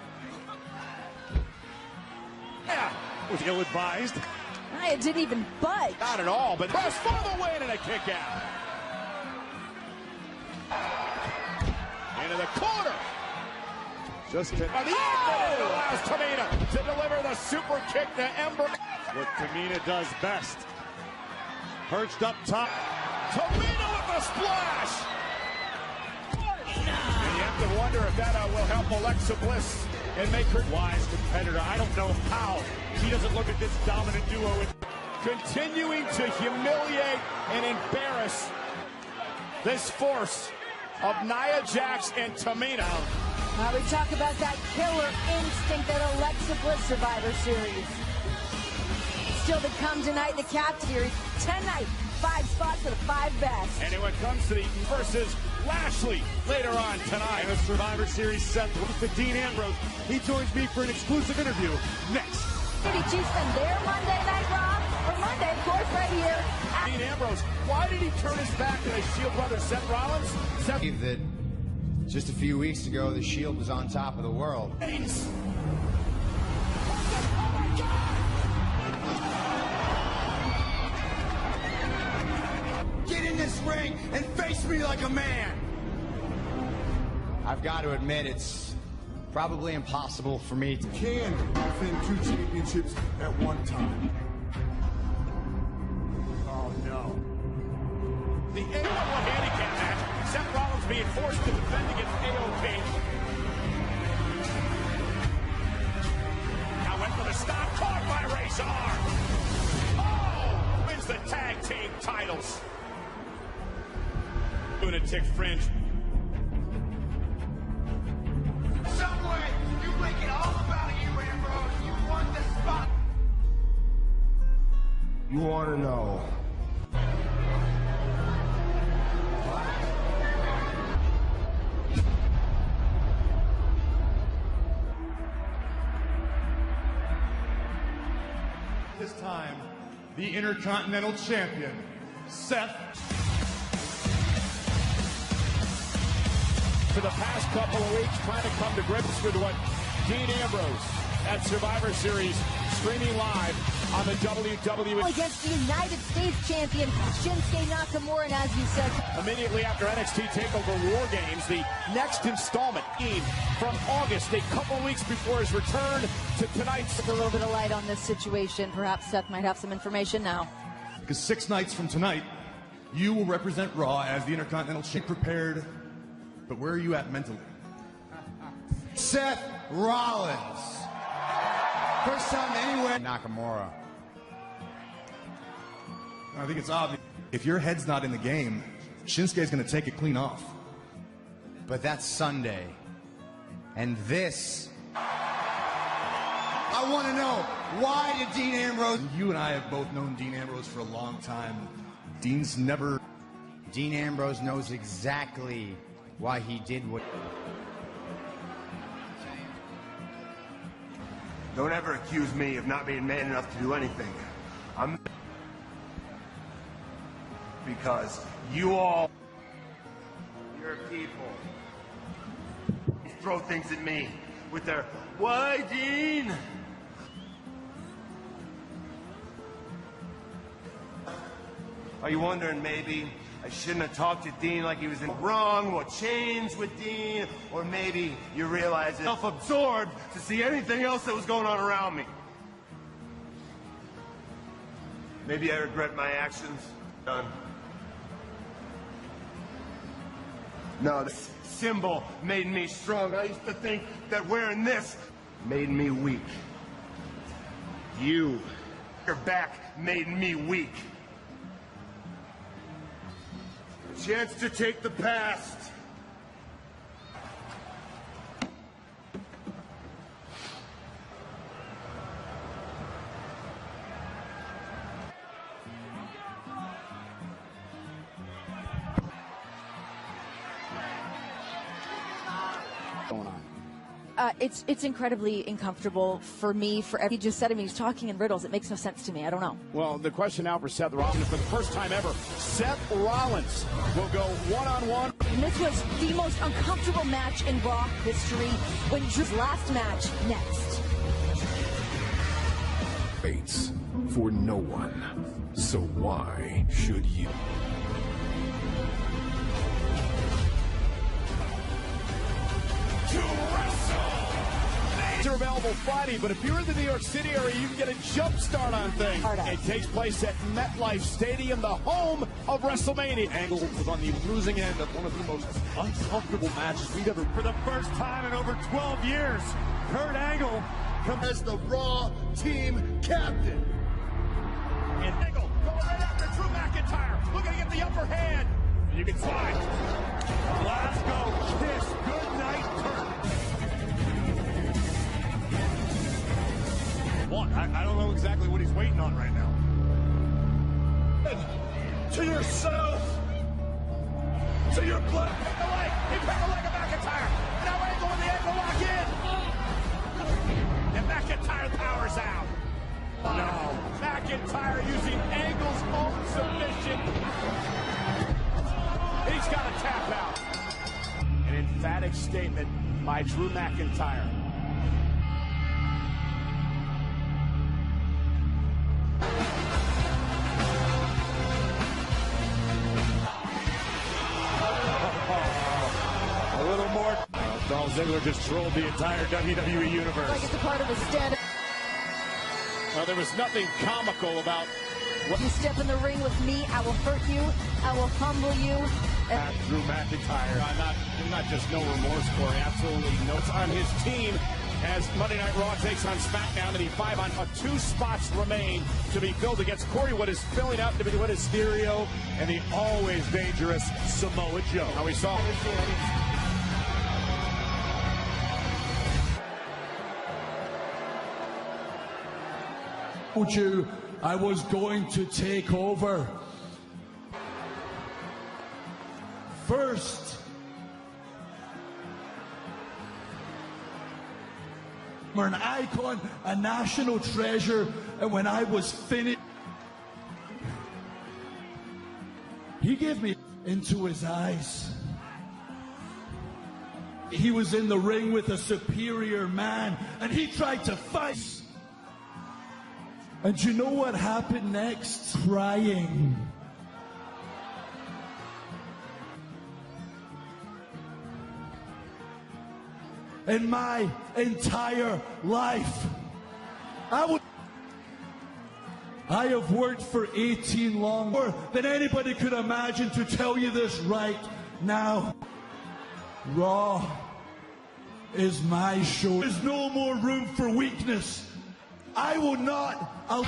Yeah, was ill-advised. It didn't even budge. Not at all, but press for the win and a kick out. Into the corner. Just to allows Tamina to deliver the super kick to Ember. What Tamina does best. Perched up top. Tamina with the splash. And you have to wonder if that will help Alexa Bliss and make her wise competitor. I don't know how she doesn't look at this dominant duo. Continuing to humiliate and embarrass this force of Nia Jax and Tamina. We talk about that killer instinct that Alexa Bliss Survivor Series. Still to come tonight, the Cap Series. Tonight, 5 spots for the 5 best. And when it comes to the versus Lashley later on tonight. And a Survivor Series set with Dean Ambrose. He joins me for an exclusive interview next. Did he spend their Monday Night Raw? For Monday, of course, right here. Dean Ambrose, why did he turn his back to his Shield brother, Seth Rollins? That just a few weeks ago, the Shield was on top of the world. Get in this ring and face me like a man. I've got to admit, it's probably impossible for me to defend 2 championships at one time. Oh no. The A1 handicap match, Seth Rollins being forced to defend against AOP. Now went for the stop, caught by Razor. Oh! Wins the tag team titles. lunatic fringe. Someway, you make it all about you, Ambrose. You won the spot. You want to know? This time, the Intercontinental Champion, Seth. For the past couple of weeks, trying to come to grips with what Dean Ambrose at Survivor Series, streaming live on the WWE. Against the United States Champion, Shinsuke Nakamura, and as you said, immediately after NXT TakeOver War Games, the next installment from August, a couple of weeks before his return to tonight's. a little bit of light on this situation. Perhaps Seth might have some information now. Because 6 nights from tonight, you will represent Raw as the Intercontinental Champion. Prepared, but where are you at mentally? Seth Rollins. First time anywhere. Nakamura. I think it's obvious. If your head's not in the game, Shinsuke's going to take it clean off. But that's Sunday. And this... I want to know, why did Dean Ambrose... You and I have both known Dean Ambrose for a long time. Dean's never... Dean Ambrose knows exactly why he did what... Don't ever accuse me of not being man enough to do anything. I'm... Because you all... Your people... throw things at me with their, why, Dean? Are you wondering maybe I shouldn't have talked to Dean like he was wrong? What changed with Dean? Or maybe you realize it's self-absorbed to see anything else that was going on around me. Maybe I regret my actions. Done. No, this symbol made me strong. I used to think that wearing this made me weak. You, your back made me weak. A chance to take the past. Going on. It's incredibly uncomfortable for me. He just said to me, he's talking in riddles. It makes no sense to me. I don't know. Well, the question now for Seth Rollins, for the first time ever, Seth Rollins will go one-on-one. And this was the most uncomfortable match in Raw history. When Drew's last match next. Waits for no one. So why should you? Are available Friday, but if you're in the New York City area, you can get a jump start on things. It takes place at MetLife Stadium, the home of WrestleMania. Angle was on the losing end of one of the most uncomfortable matches we've ever. For the first time in over 12 years, Kurt Angle comes as the Raw team captain. And Angle going right after Drew McIntyre, looking to get the upper hand. You can slide. Glasgow kiss. Good night, Kurt. I don't know exactly what he's waiting on right now. To yourself! To your blood! Pick the leg! He picked the leg of McIntyre! Now Angle with the ankle lock in! And McIntyre powers out! No! McIntyre using Angle's own submission! He's got to tap out! An emphatic statement by Drew McIntyre. Dolph Ziggler just trolled the entire WWE universe. Like it's a part of his stand. Well, there was nothing comical about what you step in the ring with me, I will hurt you, I will humble you. Drew McIntyre. Not just no remorse, Corey. Absolutely no. It's on his team. as Monday Night Raw takes on SmackDown. And 5 on 2 spots remain to be filled against Corey, what is filling out to be what is Mysterio and the always dangerous Samoa Joe. How we saw told you I was going to take over. First, we're an icon, a national treasure, and when I was finished, he gave me into his eyes. He was in the ring with a superior man, and he tried to fight. And you know what happened next? Crying. In my entire life, I have worked for 18 long, more than anybody could imagine, to tell you this right now. Raw is my show. There's no more room for weakness. I will not. I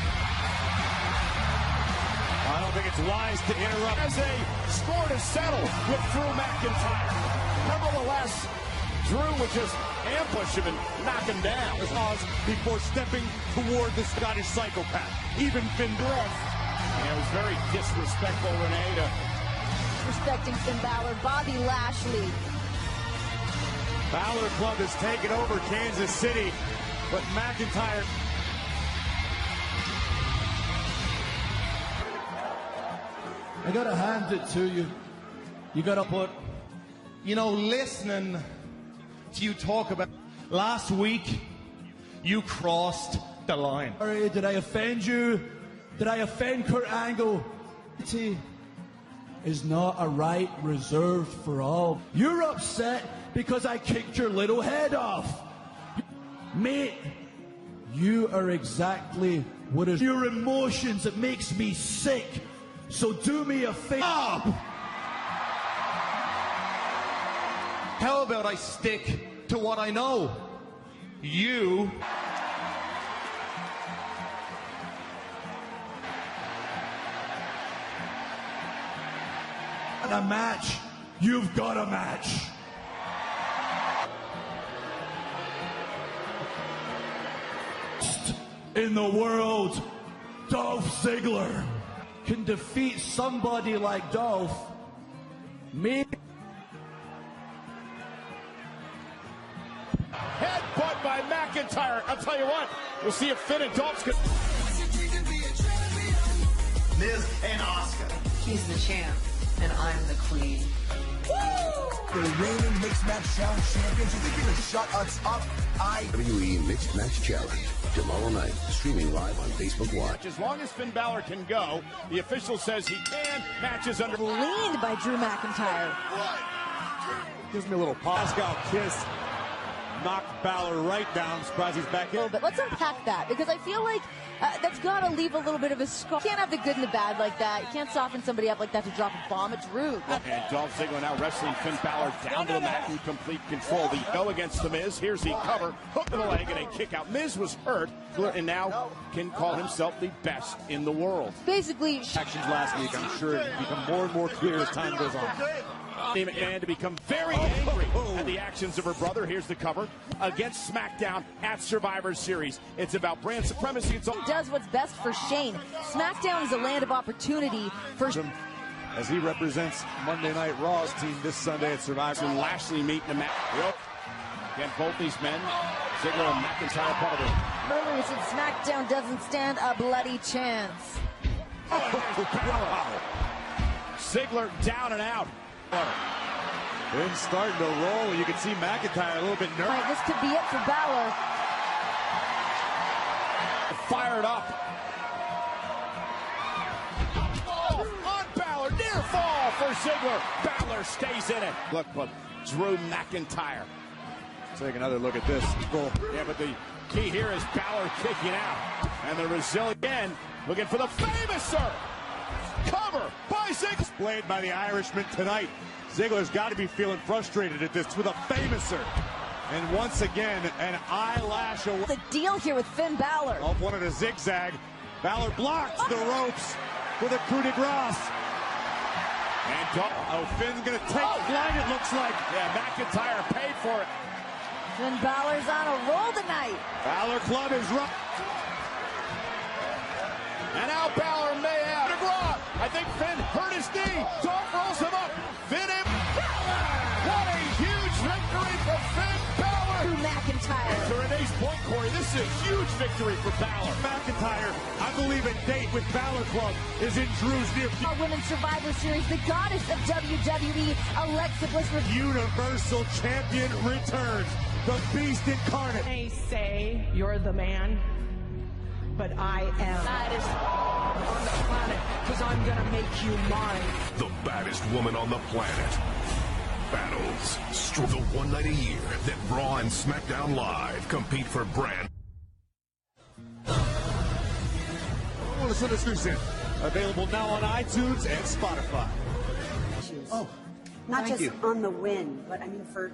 don't think it's wise to interrupt. As a score to settle with Drew McIntyre. Nevertheless, Drew would just ambush him and knock him down. As Oz before stepping toward the Scottish psychopath. Even Finn Balor. And it was very disrespectful, Renee, to respecting Finn Balor. Bobby Lashley. Balor Club has taken over Kansas City, but McIntyre. I gotta hand it to you. You gotta put, listening to you talk about last week, you crossed the line. Sorry, did I offend you? Did I offend Kurt Angle? Is not a right reserved for all. You're upset because I kicked your little head off. Mate, you are exactly what is your emotions that makes me sick. So do me a favor. How about I stick to what I know? You a match. You've got a match. In the world, Dolph Ziggler can defeat somebody like Dolph. Maybe. headbutt by McIntyre. I'll tell you what, we'll see if Finn and Dolph's good. Miz and Asuka. He's the champ, and I'm the queen. The reigning Mixed Match Challenge champions, you think you're gonna shut us up? WWE Mixed Match Challenge, tomorrow night, streaming live on Facebook Watch. As long as Finn Balor can go, the official says he can. Matches under. Leaned by Drew McIntyre. Gives me a little Pascal kiss. Knocked Balor right down. Surprised he's back in. But let's unpack that, because I feel like that's got to leave a little bit of a scar. You can't have the good and the bad like that. You can't soften somebody up like that to drop a bomb. It's rude. And Dolph Ziggler now wrestling Finn Balor down to the mat in complete control. The go against the Miz. Here's the cover. Hook to the leg and a kick out. Miz was hurt and now can call himself the best in the world. Basically, actions last week, I'm sure it will become more and more clear as time goes on. McMahon to become very angry at the actions of her brother. Here's the cover against SmackDown at Survivor Series. It's about brand supremacy. It's all does what's best for Shane. SmackDown is a land of opportunity for as he represents Monday Night Raw's team this Sunday at Survivor. And Lashley meeting the match. Again, both these men, Ziggler and McIntyre, part of it. Earlier said SmackDown doesn't stand a bloody chance. Ziggler down and out. Then starting to roll. You can see McIntyre a little bit nervous. Right, this could be it for Balor. Fired up. Oh, on Balor. Near fall for Ziggler. Balor stays in it. Look, Drew McIntyre. Take another look at this. Yeah, but the key here is Balor kicking out. And the resilient again looking for the Famouser. Cover by Ziggler. Displayed by the Irishman tonight. Ziggler's got to be feeling frustrated at this with a Famouser. And once again, an eyelash away. The deal here with Finn Balor. Off one of the zigzag. Balor blocks the ropes with a coup de grace. And Finn's going to take flight, it looks like. Yeah, McIntyre paid for it. Finn Balor's on a roll tonight. Balor Club is rough. And now Balor may have a draw. I think Finn hurt his knee. Dolph rolls him up. Finn and Balor. What a huge victory for Finn Balor. Drew McIntyre. To Renee's point, Corey, this is a huge victory for Balor. McIntyre, I believe a date with Balor Club is in Drew's near future. Our Women's Survivor Series, the goddess of WWE, Alexa Bliss. Universal Champion returns. The Beast incarnate. They say you're the man, but I am. Baddest on the planet, because I'm gonna make you mine. The baddest woman on the planet. Battles. The one night a year that Raw and SmackDown Live compete for brand. Well, listen to this in. Available now on iTunes and Spotify. Oh, not just on the win, but I mean for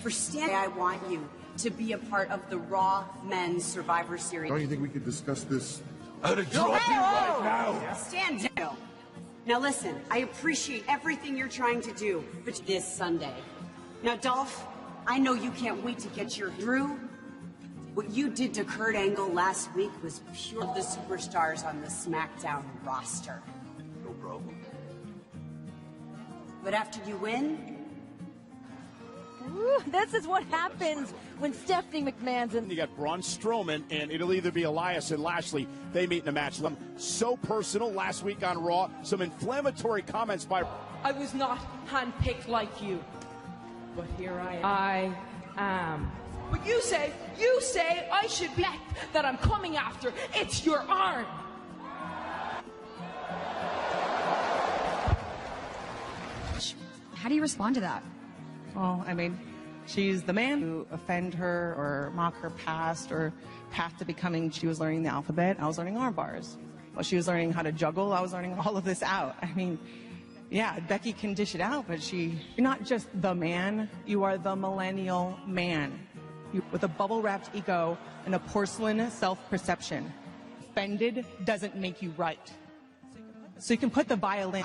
standing. I want you to be a part of the Raw Men's Survivor Series. Don't you think we could discuss this? Right now. Stand down. Now listen, I appreciate everything you're trying to do, but this Sunday. Now, Dolph, I know you can't wait to get your Drew. What you did to Kurt Angle last week was pure of the superstars on the SmackDown roster. No problem. But after you win, Ooh, this is what happens when Stephanie McMahon's in. You got Braun Strowman, and it'll either be Elias and Lashley. They meet in a match. So personal last week on Raw. Some inflammatory comments by. I was not handpicked like you, but here I am. But you say I should be that I'm coming after. It's your arm. How do you respond to that? Well, I mean, she's the man who offend her or mock her past or path to becoming. She was learning the alphabet. I was learning arm bars. While she was learning how to juggle, I was learning all of this out. I mean, yeah, Becky can dish it out, but you're not just the man. You are the millennial man. With a bubble-wrapped ego and a porcelain self-perception. Offended doesn't make you right. So you can put the violin.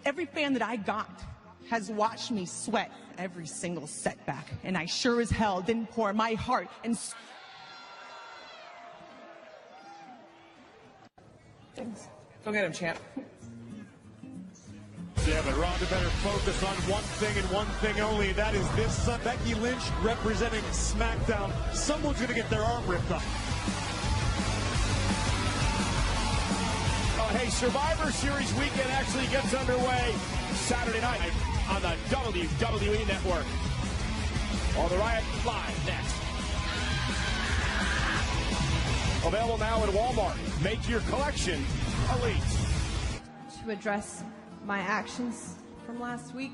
Every fan that I got has watched me sweat every single setback, and I sure as hell didn't pour my heart and. Thanks. Go get him, champ. Yeah, but Ronda better focus on one thing and one thing only. That is this Becky Lynch representing SmackDown. Someone's going to get their arm ripped off. Oh, hey, Survivor Series weekend actually gets underway Saturday night on the WWE Network. All the Riot Live next. Available now at Walmart. Make your collection elite. To address my actions from last week.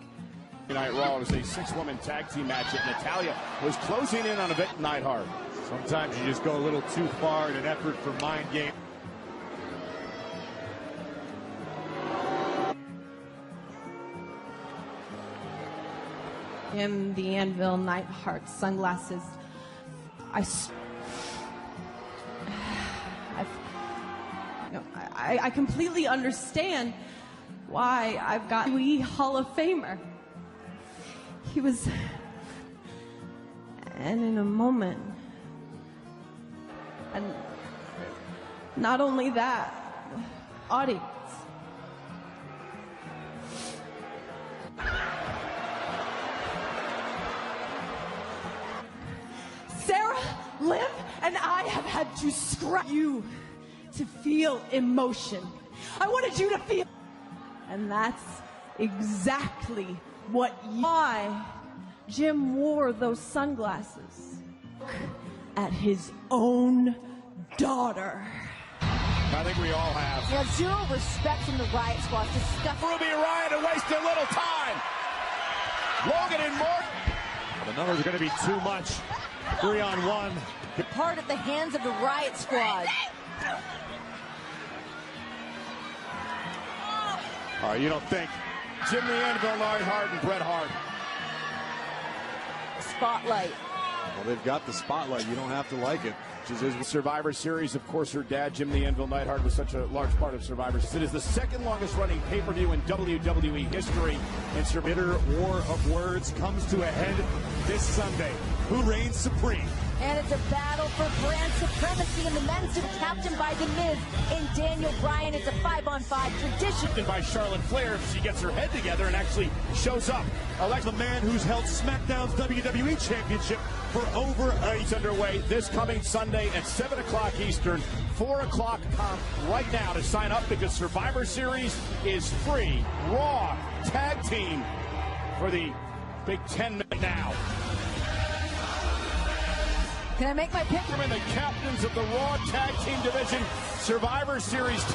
Night Raw was a 6-woman tag team match that Natalya was closing in on a bit. Neidhart. Sometimes you just go a little too far in an effort for mind game. In the Anvil Neidhart sunglasses, I completely understand why I've got WWE Hall of Famer. He was, and in a moment, and not only that, audience. Sarah, Liv, and I have had to scrap you to feel emotion. I wanted you to feel. And that's exactly what why Jim wore those sunglasses at his own daughter. I think we all have. You have zero respect from the Riot Squad to stuff. Ruby Riott to waste a little time. Logan and Morton. The numbers are going to be too much. 3-on-1. Part at the hands of the Riot Squad. You don't think? Jim the Anvil, Neidhart, and Bret Hart. Spotlight. Well, they've got the spotlight. You don't have to like it. Survivor Series, of course, her dad, Jim the Anvil Neidhart, was such a large part of Survivor Series. It is the second longest running pay-per-view in WWE history. And bitter war of words comes to a head this Sunday. Who reigns supreme? And it's a battle for brand supremacy in the men's division, captained by The Miz and Daniel Bryan. It's a 5-on-5 tradition. And by Charlotte Flair, she gets her head together and actually shows up. Alexa, the man who's held SmackDown's WWE Championship for over a year, underway this coming Sunday at 7 o'clock Eastern, 4 o'clock right now to sign up because Survivor Series is free. Raw tag team for the Big Ten now. Can I make my pick? And the captains of the Raw Tag Team Division Survivor Series.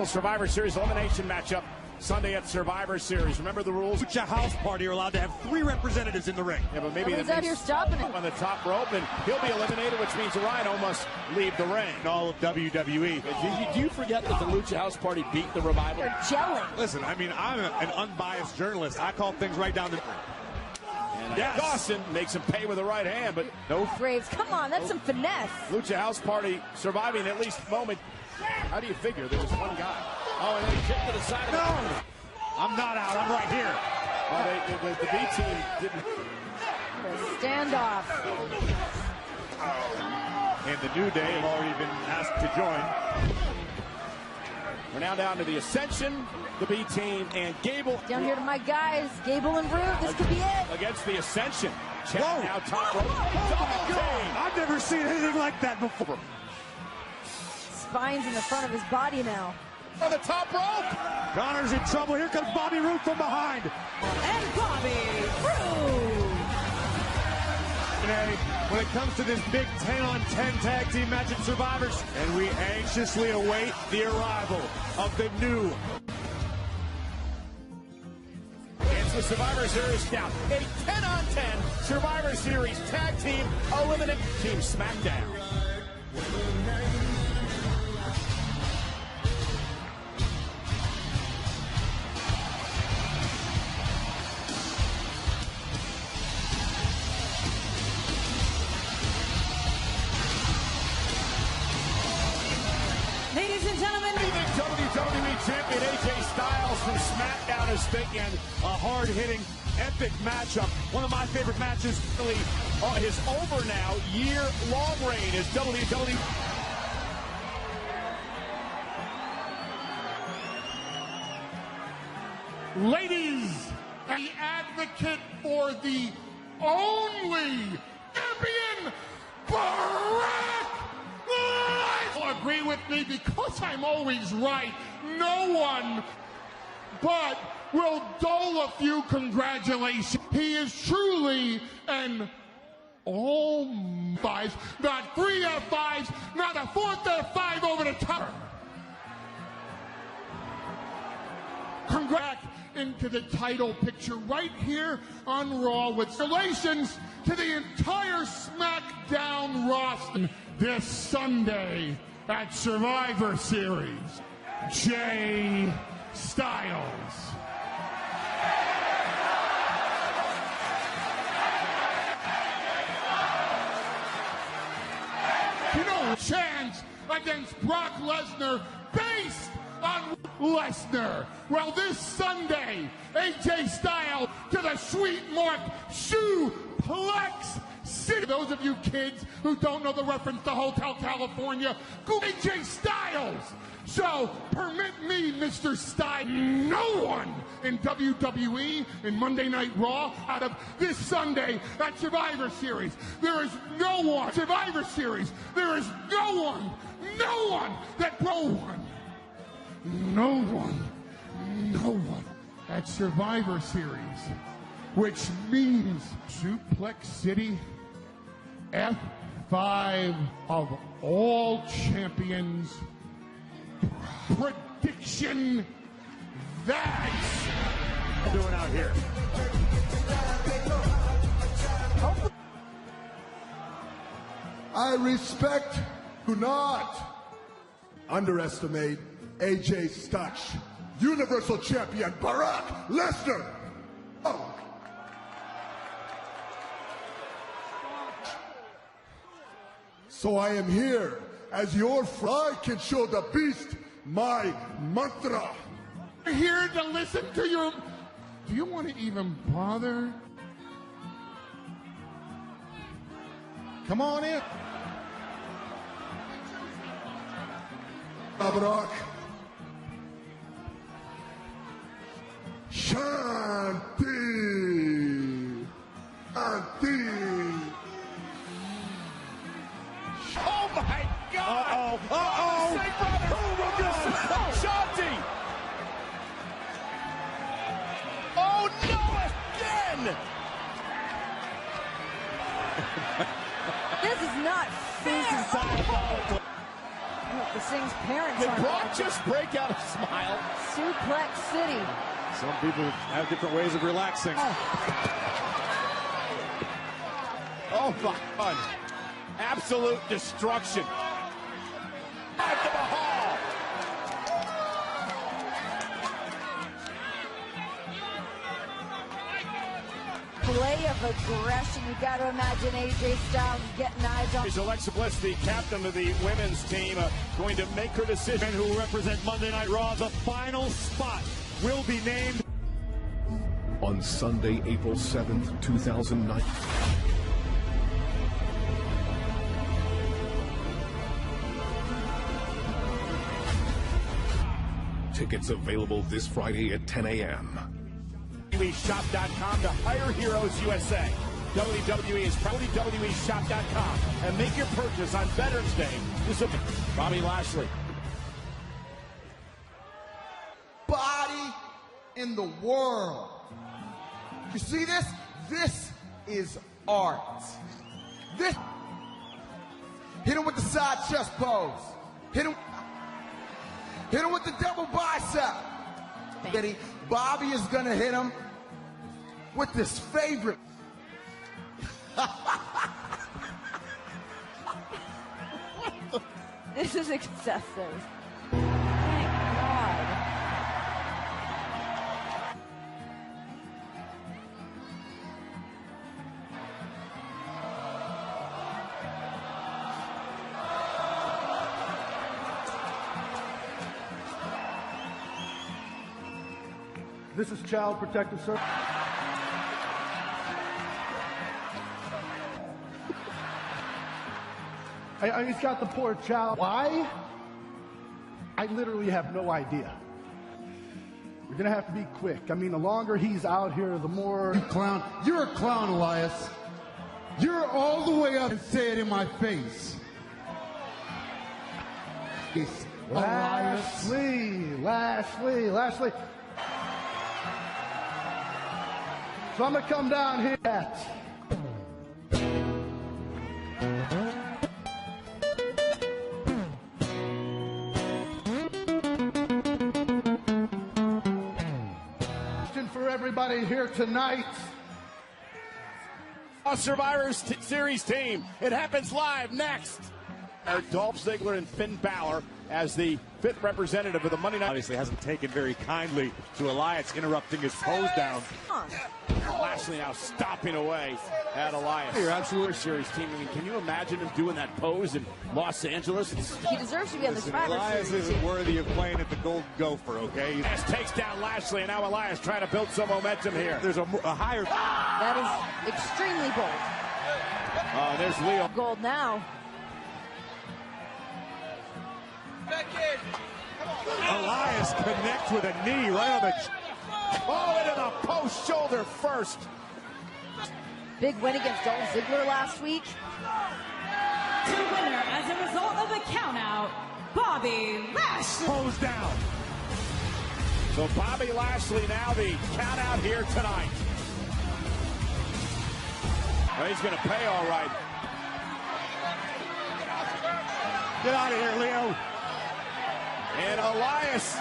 Survivor Series elimination matchup Sunday at Survivor Series. Remember the rules? Lucha House Party are allowed to have 3 representatives in the ring. Yeah, but maybe he's out here stopping him on the top rope, and he'll be eliminated, which means Rhino must leave the ring. All of WWE. Do you forget that the Lucha House Party beat the Revival? They're gelling. Listen, I mean, I'm an unbiased journalist. I call things right down the. Yes. Dawson makes him pay with the right hand, but no. Graves, come on, that's some finesse. Lucha House Party surviving at least a moment. How do you figure there was one guy? Oh, and then he kicked to the side. No, I'm not out. I'm right here. Well, the B team didn't. Standoff. And the New Day have already been asked to join. We're now down to the Ascension, the B team, and Gable. Down here to my guys, Gable and Roode. This could be it. Against the Ascension. Check now, top rope. I've never seen anything like that before. Spine's in the front of his body now. On the top rope. Connor's in trouble. Here comes Bobby Roode from behind. And Bobby Roode. When it comes to this big 10-on-10 tag team match at Survivor, and we anxiously await the arrival of the new. It's the Survivor Series now. A 10-on-10 Survivor Series tag team eliminate Team SmackDown. Ladies and gentlemen, the WWE Champion AJ Styles from SmackDown is thinking a hard-hitting, epic matchup. One of my favorite matches, really, his over now, year-long reign as WWE. Ladies, the advocate for the only champion, Barack Lesnar. Agree with me because I'm always right. No one but will dole a few congratulations. He is truly an all-fives, not 3 F5s, not a 4th F5 over the top. Congrats into the title picture right here on Raw with relations to the entire SmackDown roster this Sunday at Survivor Series. Jay Styles. You know, chance against Brock Lesnar based on Lesnar. Well, this Sunday, AJ Styles to the Sweet Mark Shoeplex City. Those of you kids who don't know the reference to Hotel California, go AJ Styles. So, permit me, Mr. Styles, no one in WWE in Monday Night Raw out of this Sunday at Survivor Series. There is no one, Survivor Series, there is no one that no one at Survivor Series, which means Suplex City, F5 of all champions, prediction, that's what we're doing out here. I respect, do not underestimate AJ Styles, Universal Champion Barack Lesnar. Oh, So I am here as your friend. I can show the beast my mantra. We're here to listen to your... Do you want to even bother? Come on in. Brock. Shanti. Shanti. Oh my God! Uh-oh. Say, brother, who will do it? Shanti! Oh no, again! This is not fair. The Singh's parents Did are Brock just break out a smile? Suplex City. Some people have different ways of relaxing. Oh my God. Absolute destruction. Back to Mahal. Play of aggression. You got to imagine AJ Styles getting eyes on. Is Alexa Bliss, the captain of the women's team, going to make her decision? Men who represent Monday Night Raw, the final spot will be named On Sunday, April 7th, 2009. Tickets available this Friday at 10 a.m. WWEshop.com to Hire Heroes USA. WWE is WWEshop.com and make your purchase on Veterans Day. This is Bobby Lashley. Body in the world. You see this? This is art. This. Hit him with the side chest pose. Hit him with the double bicep. Bobby is gonna hit him with his favorite. This is excessive. Thank God. This is Child Protective Service. He's got the poor child. Why? I literally have no idea. You're gonna have to be quick. I mean, the longer he's out here, the more... You clown. You're a clown, Elias. You're all the way up and say it in my face. Elias. Lashley. So I'm gonna come down here at... for everybody here tonight. Survivor Series team. It happens live next. Dolph Ziggler and Finn Balor as the fifth representative of the Monday Night. Obviously hasn't taken very kindly to Elias interrupting his pose down. Lashley now stopping away at Elias. You're absolutely Series team. I mean, can you imagine him doing that pose in Los Angeles? He deserves to be on the Survivor Elias Series. isn't worthy of playing at the Golden Gopher, okay? Elias takes down Lashley, and now Elias trying to build some momentum here. There's a higher... That is extremely bold. There's Leo. Gold now. Elias connects with a knee right on the... Into the post shoulder first. Big win against Dolph Ziggler last week. To winner as a result of a countout, Bobby Lashley. Pose down. So Bobby Lashley now the countout here tonight. Well, he's going to pay all right. Get out of here, Leo. And Elias.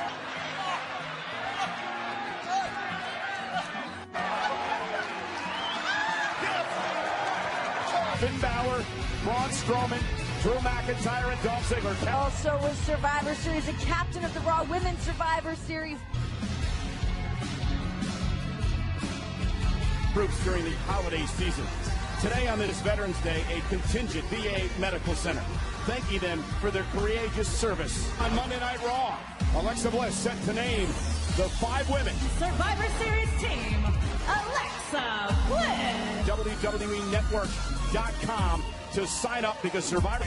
Finn Balor, Braun Strowman, Drew McIntyre, and Dolph Ziggler. Also with Survivor Series, the captain of the Raw Women's Survivor Series. Groups during the holiday season. Today on this Veterans Day, a contingent VA Medical Center thanking them for their courageous service. On Monday Night Raw, Alexa Bliss set to name the 5 women. Survivor Series team, Alexa Bliss. WWENetwork.com to sign up because Survivor,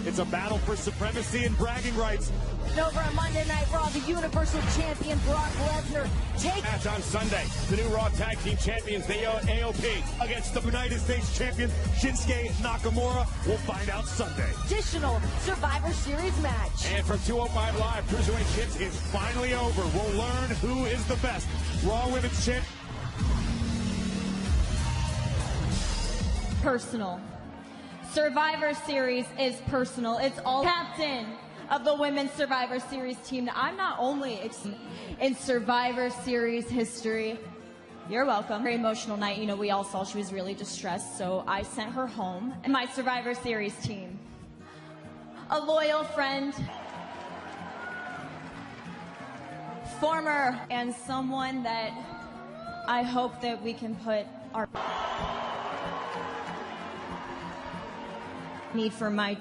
it's a battle for supremacy and bragging rights. Over on Monday Night Raw, the Universal Champion Brock Lesnar match on Sunday. The new Raw Tag Team Champions, the AOP, against the United States Champion Shinsuke Nakamura. We'll find out Sunday. additional Survivor Series match. And from 205 Live, Cruiserweight Shit It's finally over. We'll learn who is the best. Raw Women's Champ. Personal. Survivor Series is personal. It's all captain of the Women's Survivor Series team. I'm not only in Survivor Series history. You're welcome. Very emotional night. You know, we all saw she was really distressed, so I sent her home. And my Survivor Series team. A loyal friend. Former and someone that I hope that we can put our need for my